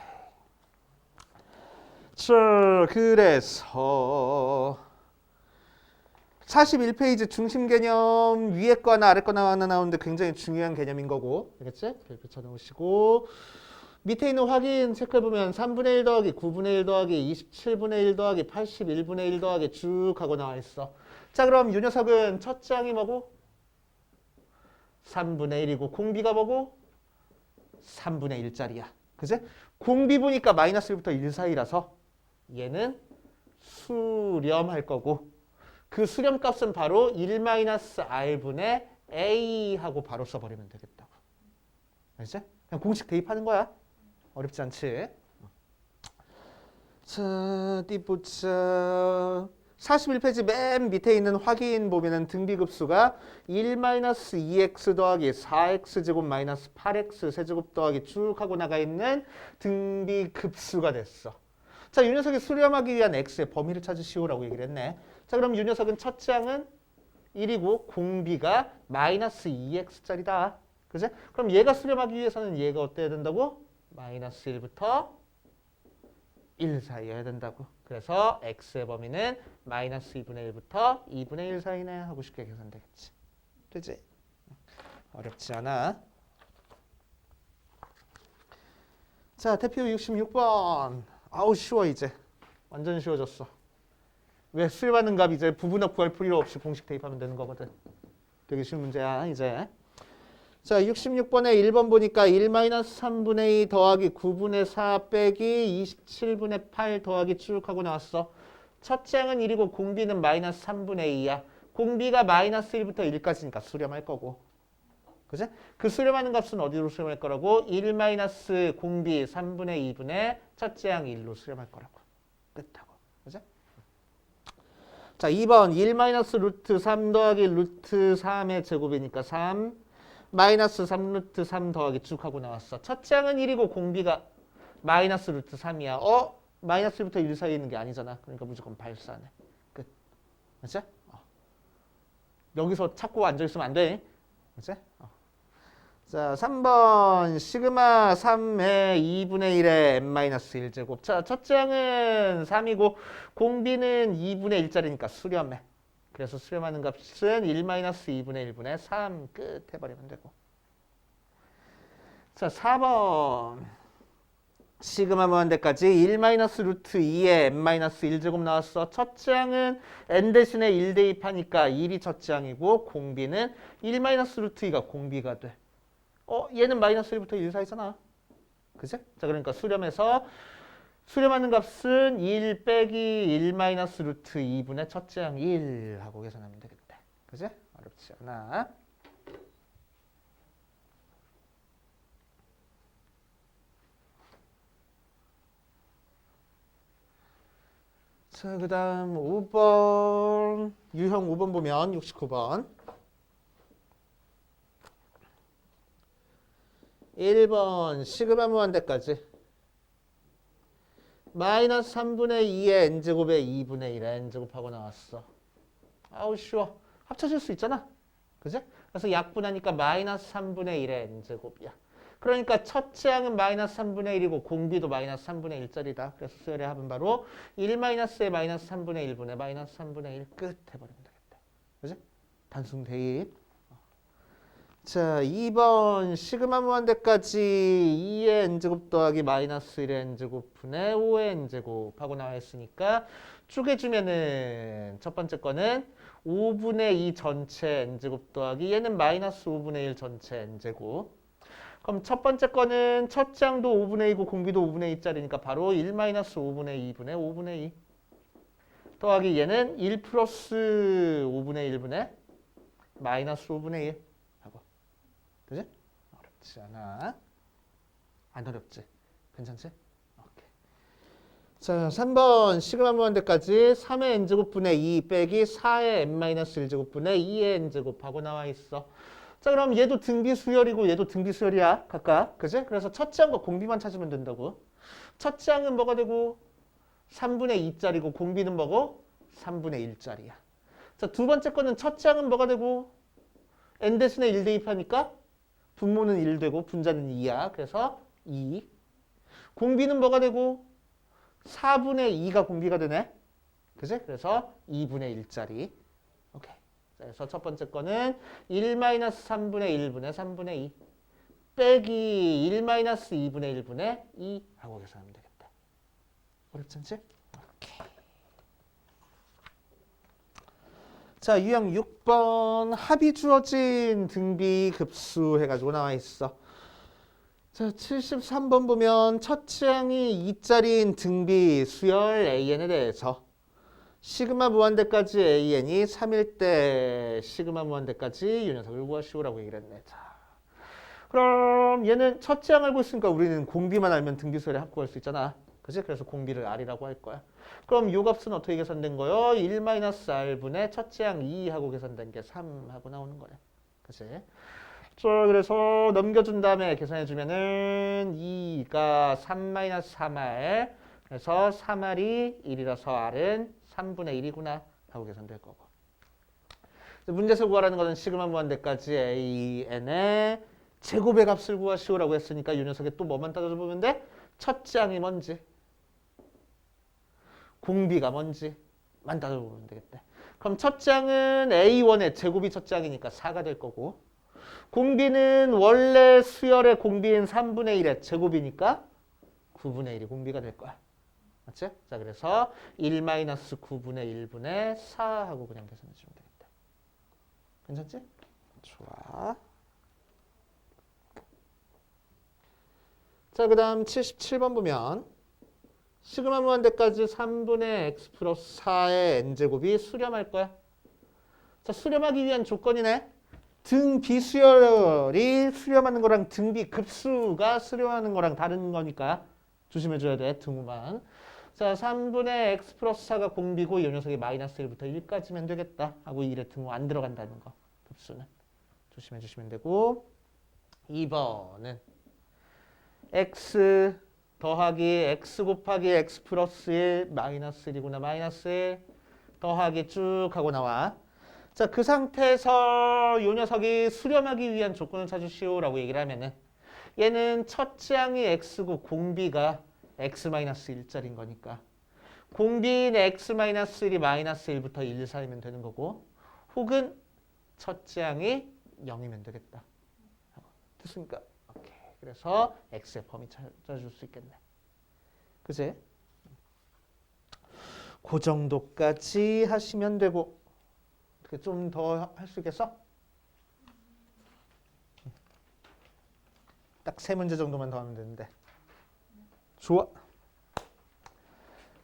자, 그래서 41페이지 중심 개념 위에 거나 아래 거나 하나 나오는데 굉장히 중요한 개념인 거고. 알겠지? 별표 쳐놓으시고 밑에 있는 확인 체크해보면 3분의 1 더하기 9분의 1 더하기 27분의 1 더하기 81분의 1 더하기 쭉 하고 나와 있어. 자, 그럼 이 녀석은 첫째 항이 뭐고? 3분의 1이고 공비가 뭐고? 3분의 1짜리야. 그지? 공비 보니까 마이너스 1부터 1 사이라서 얘는 수렴할 거고 그 수렴값은 바로 1-R분의 A 하고 바로 써버리면 되겠다고. 알겠지? 그냥 공식 대입하는 거야. 어렵지 않지? 자, 띠 보자. 41페이지 맨 밑에 있는 확인 보면은 등비급수가 1-2x 더하기 4x제곱 마이너스 8x 세제곱 더하기 쭉 하고 나가 있는 등비급수가 됐어. 자, 이 녀석이 수렴하기 위한 x의 범위를 찾으시오라고 얘기를 했네. 자, 그럼 이 녀석은 첫째 항은 1이고 공비가 마이너스 2x짜리다. 그지? 그럼 얘가 수렴하기 위해서는 얘가 어때야 된다고? 마이너스 1부터 1 사이여야 된다고. 그래서 x의 범위는 마이너스 2분의 1부터 2분의 1 사이네 하고 쉽게 계산되겠지. 되지? 어렵지 않아. 자, 대표 66번. 아우 쉬워 이제. 완전 쉬워졌어. 왜 수렴하는 값 이제 부분합 구할 필요 없이 공식 대입하면 되는 거거든. 되게 쉬운 문제야 이제. 자, 66번에 1번 보니까 1-3분의 2 더하기 9분의 4 빼기 27분의 8 더하기 쭉 하고 나왔어. 첫째 항은 1이고 공비는 마이너스 3분의 2야. 공비가 마이너스 1부터 1까지니까 수렴할 거고. 그지? 그 수렴하는 값은 어디로 수렴할 거라고? 1 공비 3분의 2분의 첫째 항 1로 수렴할 거라고. 끝하고. 그지? 자, 2번 1 3 더하기 루트 3의 제곱이니까 3 마이너스 3 루트 3 더하기 쭉 하고 나왔어. 첫째 항은 1이고 공비가 마이너스 루트 3이야. 마이너스 1부터 1 사이에 있는 게 아니잖아. 그러니까 무조건 발사네. 끝. 그치? 여기서 찾고 앉아있으면 안 돼. 그치? 자, 3번 시그마 3의 2분의 1의 n-1제곱. 자, 첫째 항은 3이고 공비는 2분의 1짜리니까 수렴해. 그래서 수렴하는 값은 1-2분의 1분의 3 끝 해버리면 되고. 자, 4번 시그마 무한대까지 1-루트 2의 n-1제곱 나왔어. 첫째 항은 n 대신에 1 대입하니까 1이 첫째 항이고 공비는 1-루트 2가 공비가 돼. 얘는 마이너스 1부터 1 사이잖아. 그치? 자, 그러니까 수렴해서 수렴하는 값은 1 빼기 1-루트 2분의 첫째 항 1 하고 계산하면 되겠다. 그치? 어렵지 않아. 자, 그 다음 5번 유형 5번 보면 69번 1번 시그마 무한대까지 마이너스 3분의 2의 n제곱에 2분의 1의 n제곱하고 나왔어. 아우 쉬워. 합쳐질 수 있잖아. 그지? 그래서 약분하니까 마이너스 3분의 1의 n제곱이야. 그러니까 첫째 항은 마이너스 3분의 1이고 공비도 마이너스 3분의 1짜리다. 그래서 수열의 합은 바로 1-에 마이너스 3분의 1분의 마이너스 3분의 1 끝 해버리면 되겠다. 그지? 단순 대입. 자, 2번 시그마 무한대까지 2의 n제곱 더하기 마이너스 1의 n제곱 분의 5의 n제곱 하고 나와 있으니까 쪼개주면은 첫 번째 거는 5분의 2 전체 n제곱 더하기 얘는 마이너스 5분의 1 전체 n제곱 그럼 첫 번째 거는 첫 장도 5분의 2고 공비도 5분의 2짜리니까 바로 1 마이너스 5분의 2분의 5분의 2 더하기 얘는 1 플러스 5분의 1분의 마이너스 5분의 1 하고. 그지? 어렵지 않아. 안 어렵지? 괜찮지? 오케이. 자, 3번 시그마 무한대까지 3의 n제곱분의 2 빼기 4의 n-1제곱분의 2의 n제곱하고 나와 있어. 자, 그럼 얘도 등비수열이고 얘도 등비수열이야. 각각. 그지? 그래서 첫째 항과 공비만 찾으면 된다고. 첫째 항은 뭐가 되고 3분의 2짜리고 공비는 뭐고 3분의 1짜리야. 자, 두 번째 거는 첫째 항은 뭐가 되고 n 대신에 1 대입하니까 분모는 1 되고 분자는 2야. 그래서 2. 공비는 뭐가 되고 4분의 2가 공비가 되네. 그지? 그래서 2분의 1짜리. 오케이. 자, 그래서 첫 번째 거는 1-3분의 1분의 3분의 2 빼기 1-2분의 1분의 2 하고 계산하면 되겠다. 어렵지 않지? 오케이. 자, 유형 6번 합이 주어진 등비 급수 해가지고 나와 있어. 자, 73번 보면 첫째 항이 2짜리인 등비 수열 AN에 대해서 시그마 무한대까지 AN이 3일 때 시그마 무한대까지 이 녀석을 구하시오라고 얘기를 했네. 자, 그럼 얘는 첫째 항 알고 있으니까 우리는 공비만 알면 등비 수열에 합구할 수 있잖아. 그치? 그래서 공비를 R이라고 할 거야. 그럼 요 값은 어떻게 계산된 거요? 1-R분의 첫째 항 2 하고 계산된 게 3 하고 나오는 거네. 그치? 자, 그래서 넘겨준 다음에 계산해주면은 2가 3-3R 그래서 3R이 1이라서 R은 3분의 1이구나 하고 계산될 거고. 문제에서 구하라는 것은 시그마 무한대까지 AN의 제곱의 값을 구하시오라고 했으니까 이 녀석에 또 뭐만 따져보면 돼? 첫째 항이 뭔지 공비가 뭔지만 따져보면 되겠다. 그럼 첫째 항은 A1의 제곱이 첫째 항이니까 4가 될 거고 공비는 원래 수열의 공비인 3분의 1의 제곱이니까 9분의 1이 공비가 될 거야. 맞지? 자, 그래서 1-9분의 1분의 4 하고 그냥 계산해 주면 되겠다. 괜찮지? 좋아. 자, 그 다음 77번 보면 시그마 무한대까지 3분의 x 플러스 4의 n제곱이 수렴할 거야. 자, 수렴하기 위한 조건이네. 등비수열이 수렴하는 거랑 등비급수가 수렴하는 거랑 다른 거니까 조심해줘야 돼. 등호만. 자, 3분의 x 플러스 4가 공비고 이 녀석이 마이너스 1부터 1까지면 되겠다. 하고 1의 등호 안 들어간다는 거. 급수는. 조심해 주시면 되고 2번은 x 더하기 x 곱하기 x 플러스 1 마이너스 1이구나. 마이너스 1 더하기 쭉 하고 나와. 자, 그 상태에서 이 녀석이 수렴하기 위한 조건을 찾으시오라고 얘기를 하면은 얘는 첫째 항이 x고 공비가 x-1짜리인 거니까 공비인 x-1이 마이너스 1부터 1 사이면 되는 거고 혹은 첫째 항이 0이면 되겠다. 됐습니까? 오케이. 그래서 x의 범위 찾아줄 수 있겠네. 그치? 그 정도까지 하시면 되고 좀 더 할 수 있겠어? 딱 3문제 정도만 더 하면 되는데. 좋아.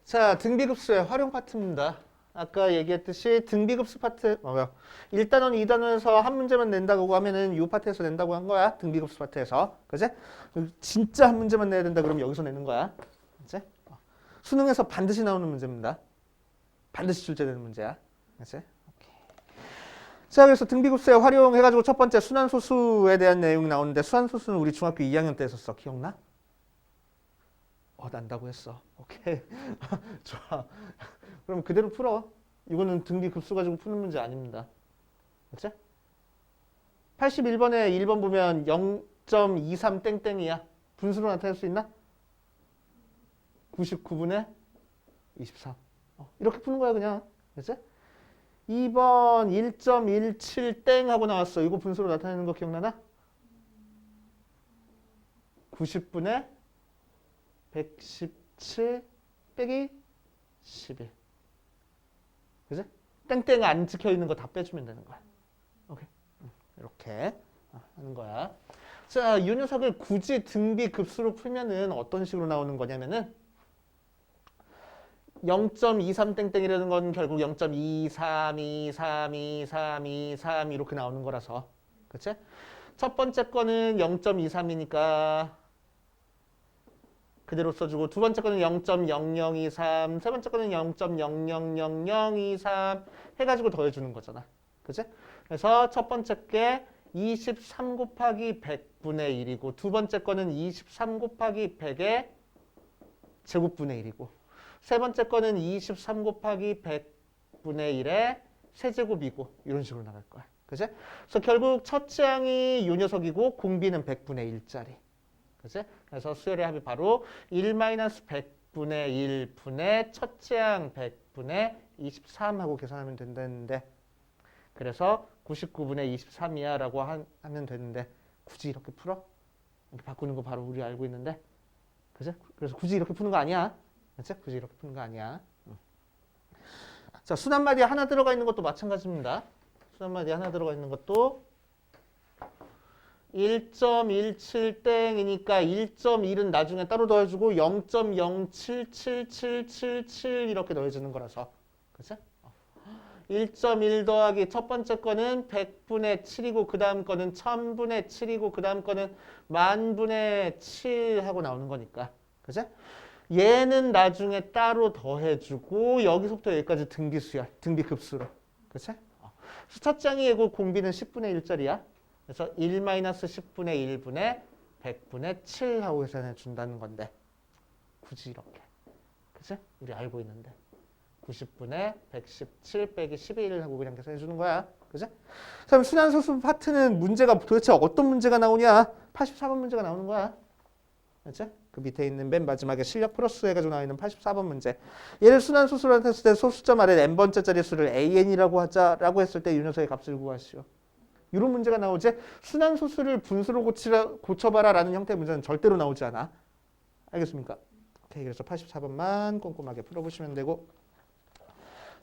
자, 등비급수의 활용 파트입니다. 아까 얘기했듯이 등비급수 파트, 1단원, 2단원에서 한 문제만 낸다고 하면은 이 파트에서 낸다고 한 거야. 등비급수 파트에서. 그치? 진짜 한 문제만 내야 된다 그러면 여기서 내는 거야. 그치? 수능에서 반드시 나오는 문제입니다. 반드시 출제되는 문제야. 그치? 자, 그래서 등비급수에 활용해가지고 첫 번째 순환소수에 대한 내용이 나오는데 수환소수는 우리 중학교 2학년 때 했었어. 기억나? 난다고 했어. 오케이. 좋아. 그럼 그대로 풀어. 이거는 등비급수 가지고 푸는 문제 아닙니다. 그치? 81번에 1번 보면 0.23 땡땡이야. 분수로 나타낼 수 있나? 99분의 23. 이렇게 푸는 거야 그냥. 그치? 2번 1.17 땡 하고 나왔어. 이거 분수로 나타내는 거 기억나나? 90분의 117 빼기 11. 그지? 땡땡 안 찍혀 있는 거 다 빼주면 되는 거야. 오케이. 이렇게 하는 거야. 자, 이 녀석을 굳이 등비 급수로 풀면은 어떤 식으로 나오는 거냐면은 0.23땡땡이라는 건 결국 0.23232323 이렇게 나오는 거라서. 그치? 첫 번째 거는 0.23이니까 그대로 써주고 두 번째 거는 0.0023 세 번째 거는 0.000023 해가지고 더해주는 거잖아. 그치? 그래서 첫 번째 게 23 곱하기 100분의 1이고 두 번째 거는 23 곱하기 100의 제곱분의 1이고 세 번째 거는 23 곱하기 100분의 1의 세제곱이고 이런 식으로 나갈 거야. 그치? 그래서 결국 첫째 항이 이 녀석이고 공비는 100분의 1짜리. 그치? 그래서 수열의 합이 바로 1-100분의 1분의 첫째 항 100분의 23 하고 계산하면 된다는데 그래서 99분의 23이야 라고 하면 되는데 굳이 이렇게 풀어? 이렇게 바꾸는 거 바로 우리 알고 있는데 그치? 그래서 굳이 이렇게 푸는 거 아니야. 그치? 굳이 이렇게 푸는 거 아니야. 자, 순한마디 하나 들어가 있는 것도 마찬가지입니다. 순한마디 하나 들어가 있는 것도 1.17땡이니까 1.1은 나중에 따로 더해주고 0.077777 이렇게 더해주는 거라서 그치? 1.1 더하기 첫 번째 거는 100분의 7이고 그 다음 거는 1000분의 7이고 그 다음 거는 10,000분의 7 하고 나오는 거니까 그치? 얘는 나중에 따로 더해주고 여기서부터 여기까지 등비수열, 등비급수로 그치? 첫째 항이 얘고 공비는 10분의 1짜리야. 그래서 1-10분의 1분의 100분의 7 하고 계산해 준다는 건데 굳이 이렇게 그치? 우리 알고 있는데 90분의 117 빼기 11 하고 그냥 계산해 주는 거야. 그치? 그럼 순환소수 파트는 문제가 도대체 어떤 문제가 나오냐? 84번 문제가 나오는 거야. 그치? 그 밑에 있는 맨 마지막에 실력 플러스 해가지고 나와 있는 84번 문제. 얘를 순환소수로 했을 때 소수점 아래 n번째짜리 수를 an이라고 하자라고 했을 때 이 녀석의 값을 구하시오. 이런 문제가 나오지 순환소수를 분수로 고쳐봐라 라는 형태의 문제는 절대로 나오지 않아. 알겠습니까? 오케이, 그래서 84번만 꼼꼼하게 풀어보시면 되고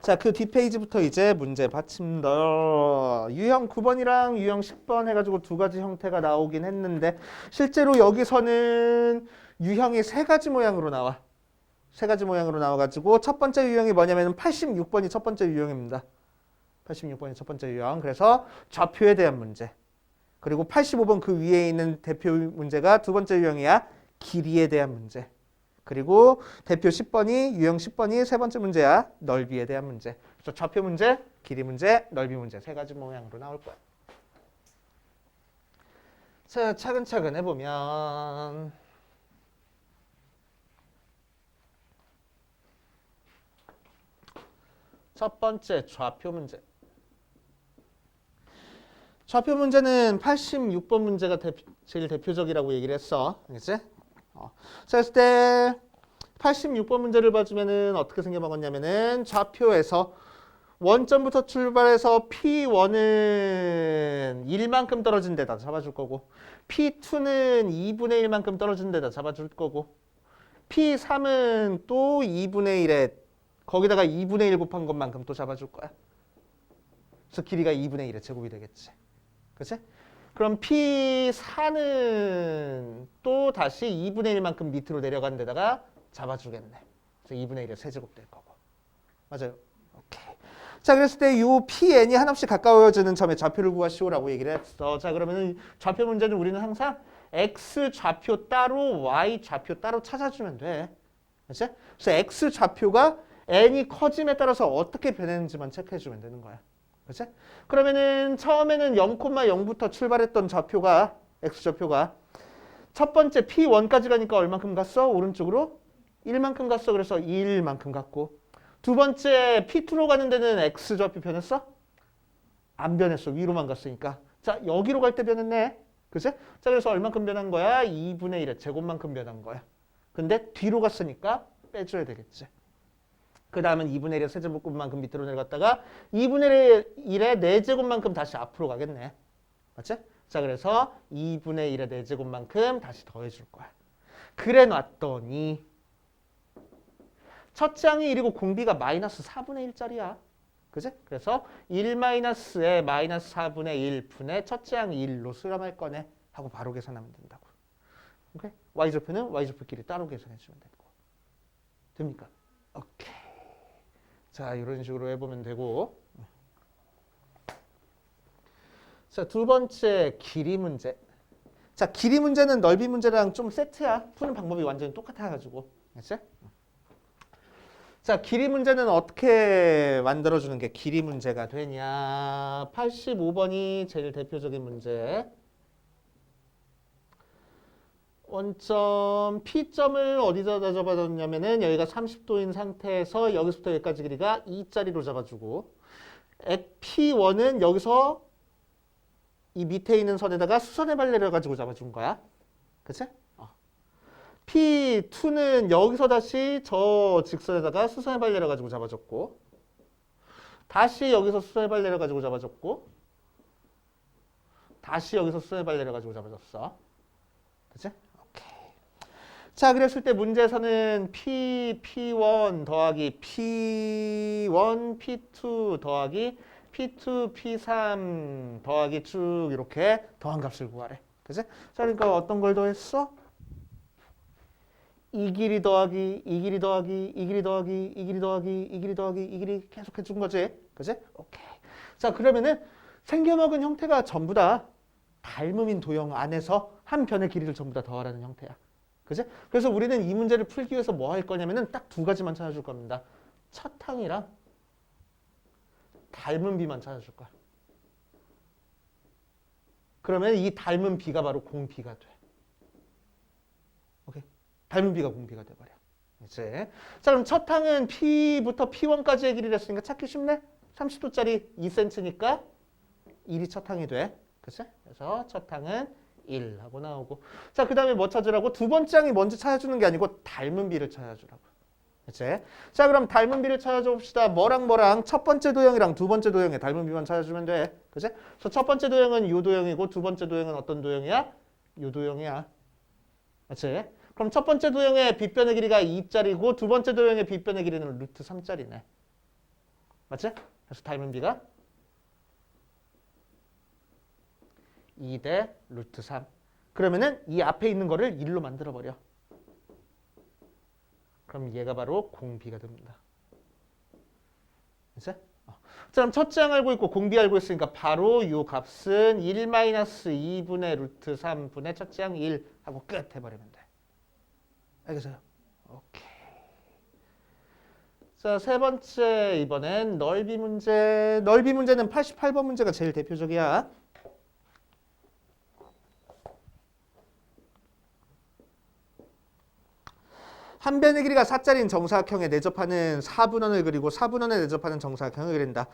자, 그 뒷페이지부터 이제 문제 받침더 유형 9번이랑 유형 10번 해가지고 두 가지 형태가 나오긴 했는데 실제로 여기서는 유형이 세 가지 모양으로 나와. 세 가지 모양으로 나와가지고 첫 번째 유형이 뭐냐면 86번이 첫 번째 유형입니다. 86번이 첫 번째 유형. 그래서 좌표에 대한 문제. 그리고 85번 그 위에 있는 대표 문제가 두 번째 유형이야. 길이에 대한 문제. 그리고 대표 10번이 유형 10번이 세 번째 문제야. 넓이에 대한 문제. 그래서 좌표 문제, 길이 문제, 넓이 문제 세 가지 모양으로 나올 거야. 자, 차근차근 해보면 첫 번째 좌표 문제. 좌표 문제는 86번 문제가 제일 대표적이라고 얘기를 했어. 알겠지? 자, 했을 때 86번 문제를 봐주면은 어떻게 생겨먹었냐면은 좌표에서 원점부터 출발해서 P1은 1만큼 떨어진 데다 잡아줄 거고 P2는 2분의 1만큼 떨어진 데다 잡아줄 거고 P3은 또 2분의 1에 거기다가 2분의 1 곱한 것만큼 또 잡아줄 거야. 그래서 길이가 2분의 1의 제곱이 되겠지. 그치? 그럼 P4는 또 다시 2분의 1만큼 밑으로 내려간 데다가 잡아주겠네. 그래서 2분의 1의 세제곱 될 거고. 맞아요. 오케이. 자, 그랬을 때 이 PN이 한없이 가까워지는 점의 좌표를 구하시오라고 얘기를 했어. 자, 그러면 좌표 문제는 우리는 항상 X 좌표 따로 Y 좌표 따로 찾아주면 돼. 그치? 그래서 X 좌표가 N이 커짐에 따라서 어떻게 변했는지만 체크해주면 되는 거야. 그치? 그러면은 처음에는 0,0부터 출발했던 좌표가 X좌표가 첫 번째 P1까지 가니까 얼만큼 갔어? 오른쪽으로 1만큼 갔어. 그래서 1만큼 갔고 두 번째 P2로 가는 데는 X좌표 변했어? 안 변했어. 위로만 갔으니까. 자, 여기로 갈 때 변했네. 그치? 자, 그래서 얼만큼 변한 거야? 2분의 1의 제곱만큼 변한 거야. 근데 뒤로 갔으니까 빼줘야 되겠지. 그 다음은 2분의 1의 세제곱만큼 밑으로 내려갔다가 2분의 1의 4제곱만큼 다시 앞으로 가겠네. 맞지? 자, 그래서 2분의 1의 4제곱만큼 다시 더해줄 거야. 그래 놨더니 첫째 항이 1이고 공비가 마이너스 4분의 1짜리야. 그지? 그래서 1-에 마이너스 4분의 1분의 첫째 항이 1로 수렴할 거네. 하고 바로 계산하면 된다고. 오케이? y좌표는 y좌표끼리 따로 계산해 주면 되고. 됩니까? 오케이. 자, 이런 식으로 해보면 되고. 자, 두 번째 길이 문제. 자, 길이 문제는 넓이 문제랑 좀 세트야. 푸는 방법이 완전히 똑같아가지고. 알겠지? 자, 길이 문제는 어떻게 만들어주는 게 길이 문제가 되냐. 85번이 제일 대표적인 문제. 원점 P점을 어디다 잡아뒀냐면은 여기가 30도인 상태에서 여기서부터 여기까지 길이가 2짜리로 잡아주고 P1은 여기서 이 밑에 있는 선에다가 수선의 발레를 가지고 잡아준 거야. 그치? P2는 여기서 다시 저 직선에다가 수선의 발레를 가지고 잡아줬고 다시 여기서 수선의 발레를 가지고 잡아줬고 다시 여기서 수선의 발레를 가지고 잡아줬어. 그치? 자, 그랬을 때 문제에서는 P1 더하기 P1, P2 더하기 P2, P3 더하기 쭉 이렇게 더한 값을 구하래. 그치? 자, 그러니까 어떤 걸 더했어? 이 길이 더하기, 이 길이 더하기, 이 길이 더하기, 이 길이 더하기, 이 길이 더하기, 이 길이 계속 해준 거지. 그치? 오케이. 자, 그러면은 생겨먹은 형태가 전부 다 닮음인 도형 안에서 한 변의 길이를 전부 다 더하라는 형태야. 그치? 그래서 우리는 이 문제를 풀기 위해서 뭐 할 거냐면은 딱 두 가지만 찾아줄 겁니다. 첫항이랑 닮은 비만 찾아줄 거야. 그러면 이 닮은 비가 바로 공비가 돼. 오케이? 닮은 비가 공비가 돼버려. 이제 자, 그럼 첫항은 P부터 P1까지의 길이를 했으니까 찾기 쉽네? 30도짜리 2cm니까 1이 첫항이 돼. 그치? 그래서 첫항은 1 하고 나오고. 자, 그 다음에 뭐 찾으라고? 두 번째 항이 먼저 찾아주는 게 아니고 닮은 비를 찾아주라고. 그치? 자, 그럼 닮은 비를 찾아줘 봅시다. 뭐랑 첫 번째 도형이랑 두 번째 도형의 닮은 비만 찾아주면 돼. 그치? 그래서 첫 번째 도형은 요 도형이고 두 번째 도형은 어떤 도형이야? 요 도형이야. 그치? 그럼 첫 번째 도형의 빗변의 길이가 2짜리고 두 번째 도형의 빗변의 길이는 루트 3짜리네. 맞지? 그래서 닮은 비가 2 대 루트 3. 그러면은 이 앞에 있는 거를 1로 만들어버려. 그럼 얘가 바로 공비가 됩니다. 이제? 자, 그럼 첫째 항 알고 있고 공비 알고 있으니까 바로 이 값은 1-2분의 루트 3분의 첫째 항 1 하고 끝 해버리면 돼. 알겠어요? 오케이. 자, 세 번째 이번엔 넓이 문제. 넓이 문제는 88번 문제가 제일 대표적이야. 한 변의 길이가 4짜리인 정사각형에 내접하는 4분원을 그리고 4분원에 내접하는 정사각형을 그린다.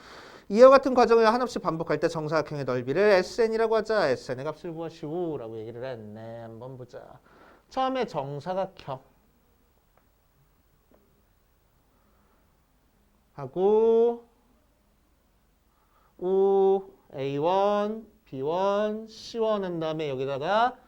이와 같은 과정을 한없이 반복할 때 정사각형의 넓이를 SN이라고 하자. SN의 값을 구하시오 라고 얘기를 했네. 한번 보자. 처음에 정사각형 하고 O, A1, B1, C1 한 다음에 여기다가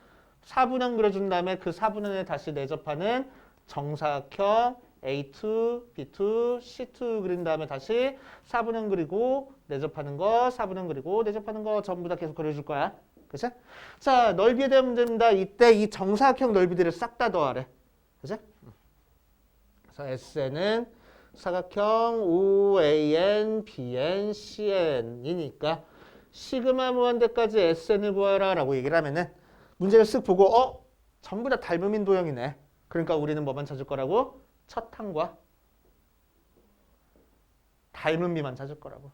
4분원 그려준 다음에 그 4분원에 다시 내접하는 정사각형 A2, B2, C2 그린 다음에 다시 4분원 그리고 내접하는 거, 4분원 그리고 내접하는 거 전부 다 계속 그려줄 거야. 그치? 자, 넓이에 대한 문제입니다. 이때 이 정사각형 넓이들을 싹 다 더하래. 그치? 그래서 SN은 사각형 OAN, BN, CN이니까 시그마 무한대까지 SN을 구하라 라고 얘기를 하면은 문제를 쓱 보고 전부 다 닮음인 도형이네. 그러니까 우리는 뭐만 찾을 거라고? 첫 항과 닮은 비만 찾을 거라고.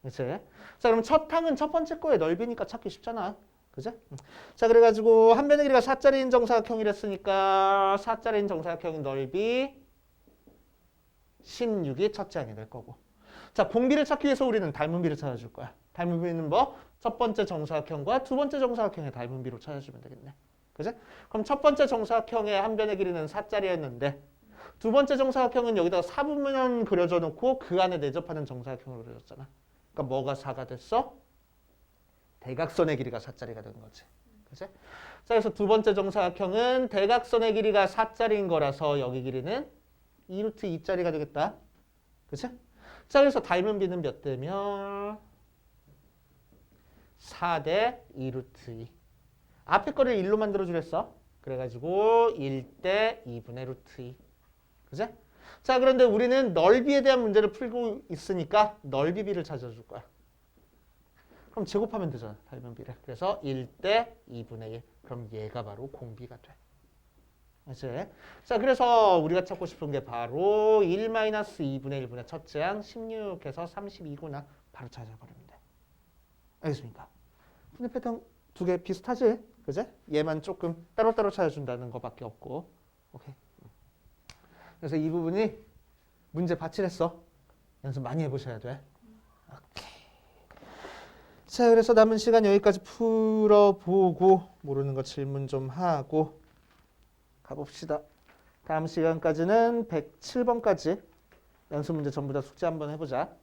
그치? 자, 그럼 첫 항은 첫 번째 거의 넓이니까 찾기 쉽잖아. 그치? 자, 그래가지고 한 변의 길이가 4짜리인 정사각형이랬으니까 4짜리인 정사각형의 넓이 16이 첫째 항이 될 거고. 자, 공비를 찾기 위해서 우리는 닮은 비를 찾아줄 거야. 닮은 비는 뭐? 첫 번째 정사각형과 두 번째 정사각형의 닮은 비로 찾아주면 되겠네. 그치? 그럼 첫 번째 정사각형의 한 변의 길이는 4짜리였는데 두 번째 정사각형은 여기다가 4분면 그려줘 놓고 그 안에 내접하는 정사각형을 그려줬잖아. 그러니까 뭐가 4가 됐어? 대각선의 길이가 4짜리가 된 거지. 그치? 자, 그래서 두 번째 정사각형은 대각선의 길이가 4짜리인 거라서 여기 길이는 2루트 2짜리가 되겠다. 그치? 자, 그래서 닮은 비는 몇 대면 4대 2 루트 2. 앞에 거를 1로 만들어주랬어. 그래가지고 1대 2분의 루트 2. 그지? 자, 그런데 우리는 넓이에 대한 문제를 풀고 있으니까 넓이비를 찾아줄 거야. 그럼 제곱하면 되잖아. 닮은비를. 그래서 1대 2분의 1. 그럼 얘가 바로 공비가 돼. 그치? 자, 그래서 우리가 찾고 싶은 게 바로 1-2분의 1분의 첫째 항 16에서 32구나. 바로 찾아버리면 돼. 알겠습니까? 분의 패턴 두 개 비슷하지? 그지? 얘만 조금 따로따로 찾아준다는 것밖에 없고. 오케이. 그래서 이 부분이 문제 바칠했어. 연습 많이 해보셔야 돼. 오케이. 자, 그래서 남은 시간 여기까지 풀어보고 모르는 거 질문 좀 하고 가봅시다. 다음 시간까지는 107번까지 연습 문제 전부 다 숙제 한번 해보자.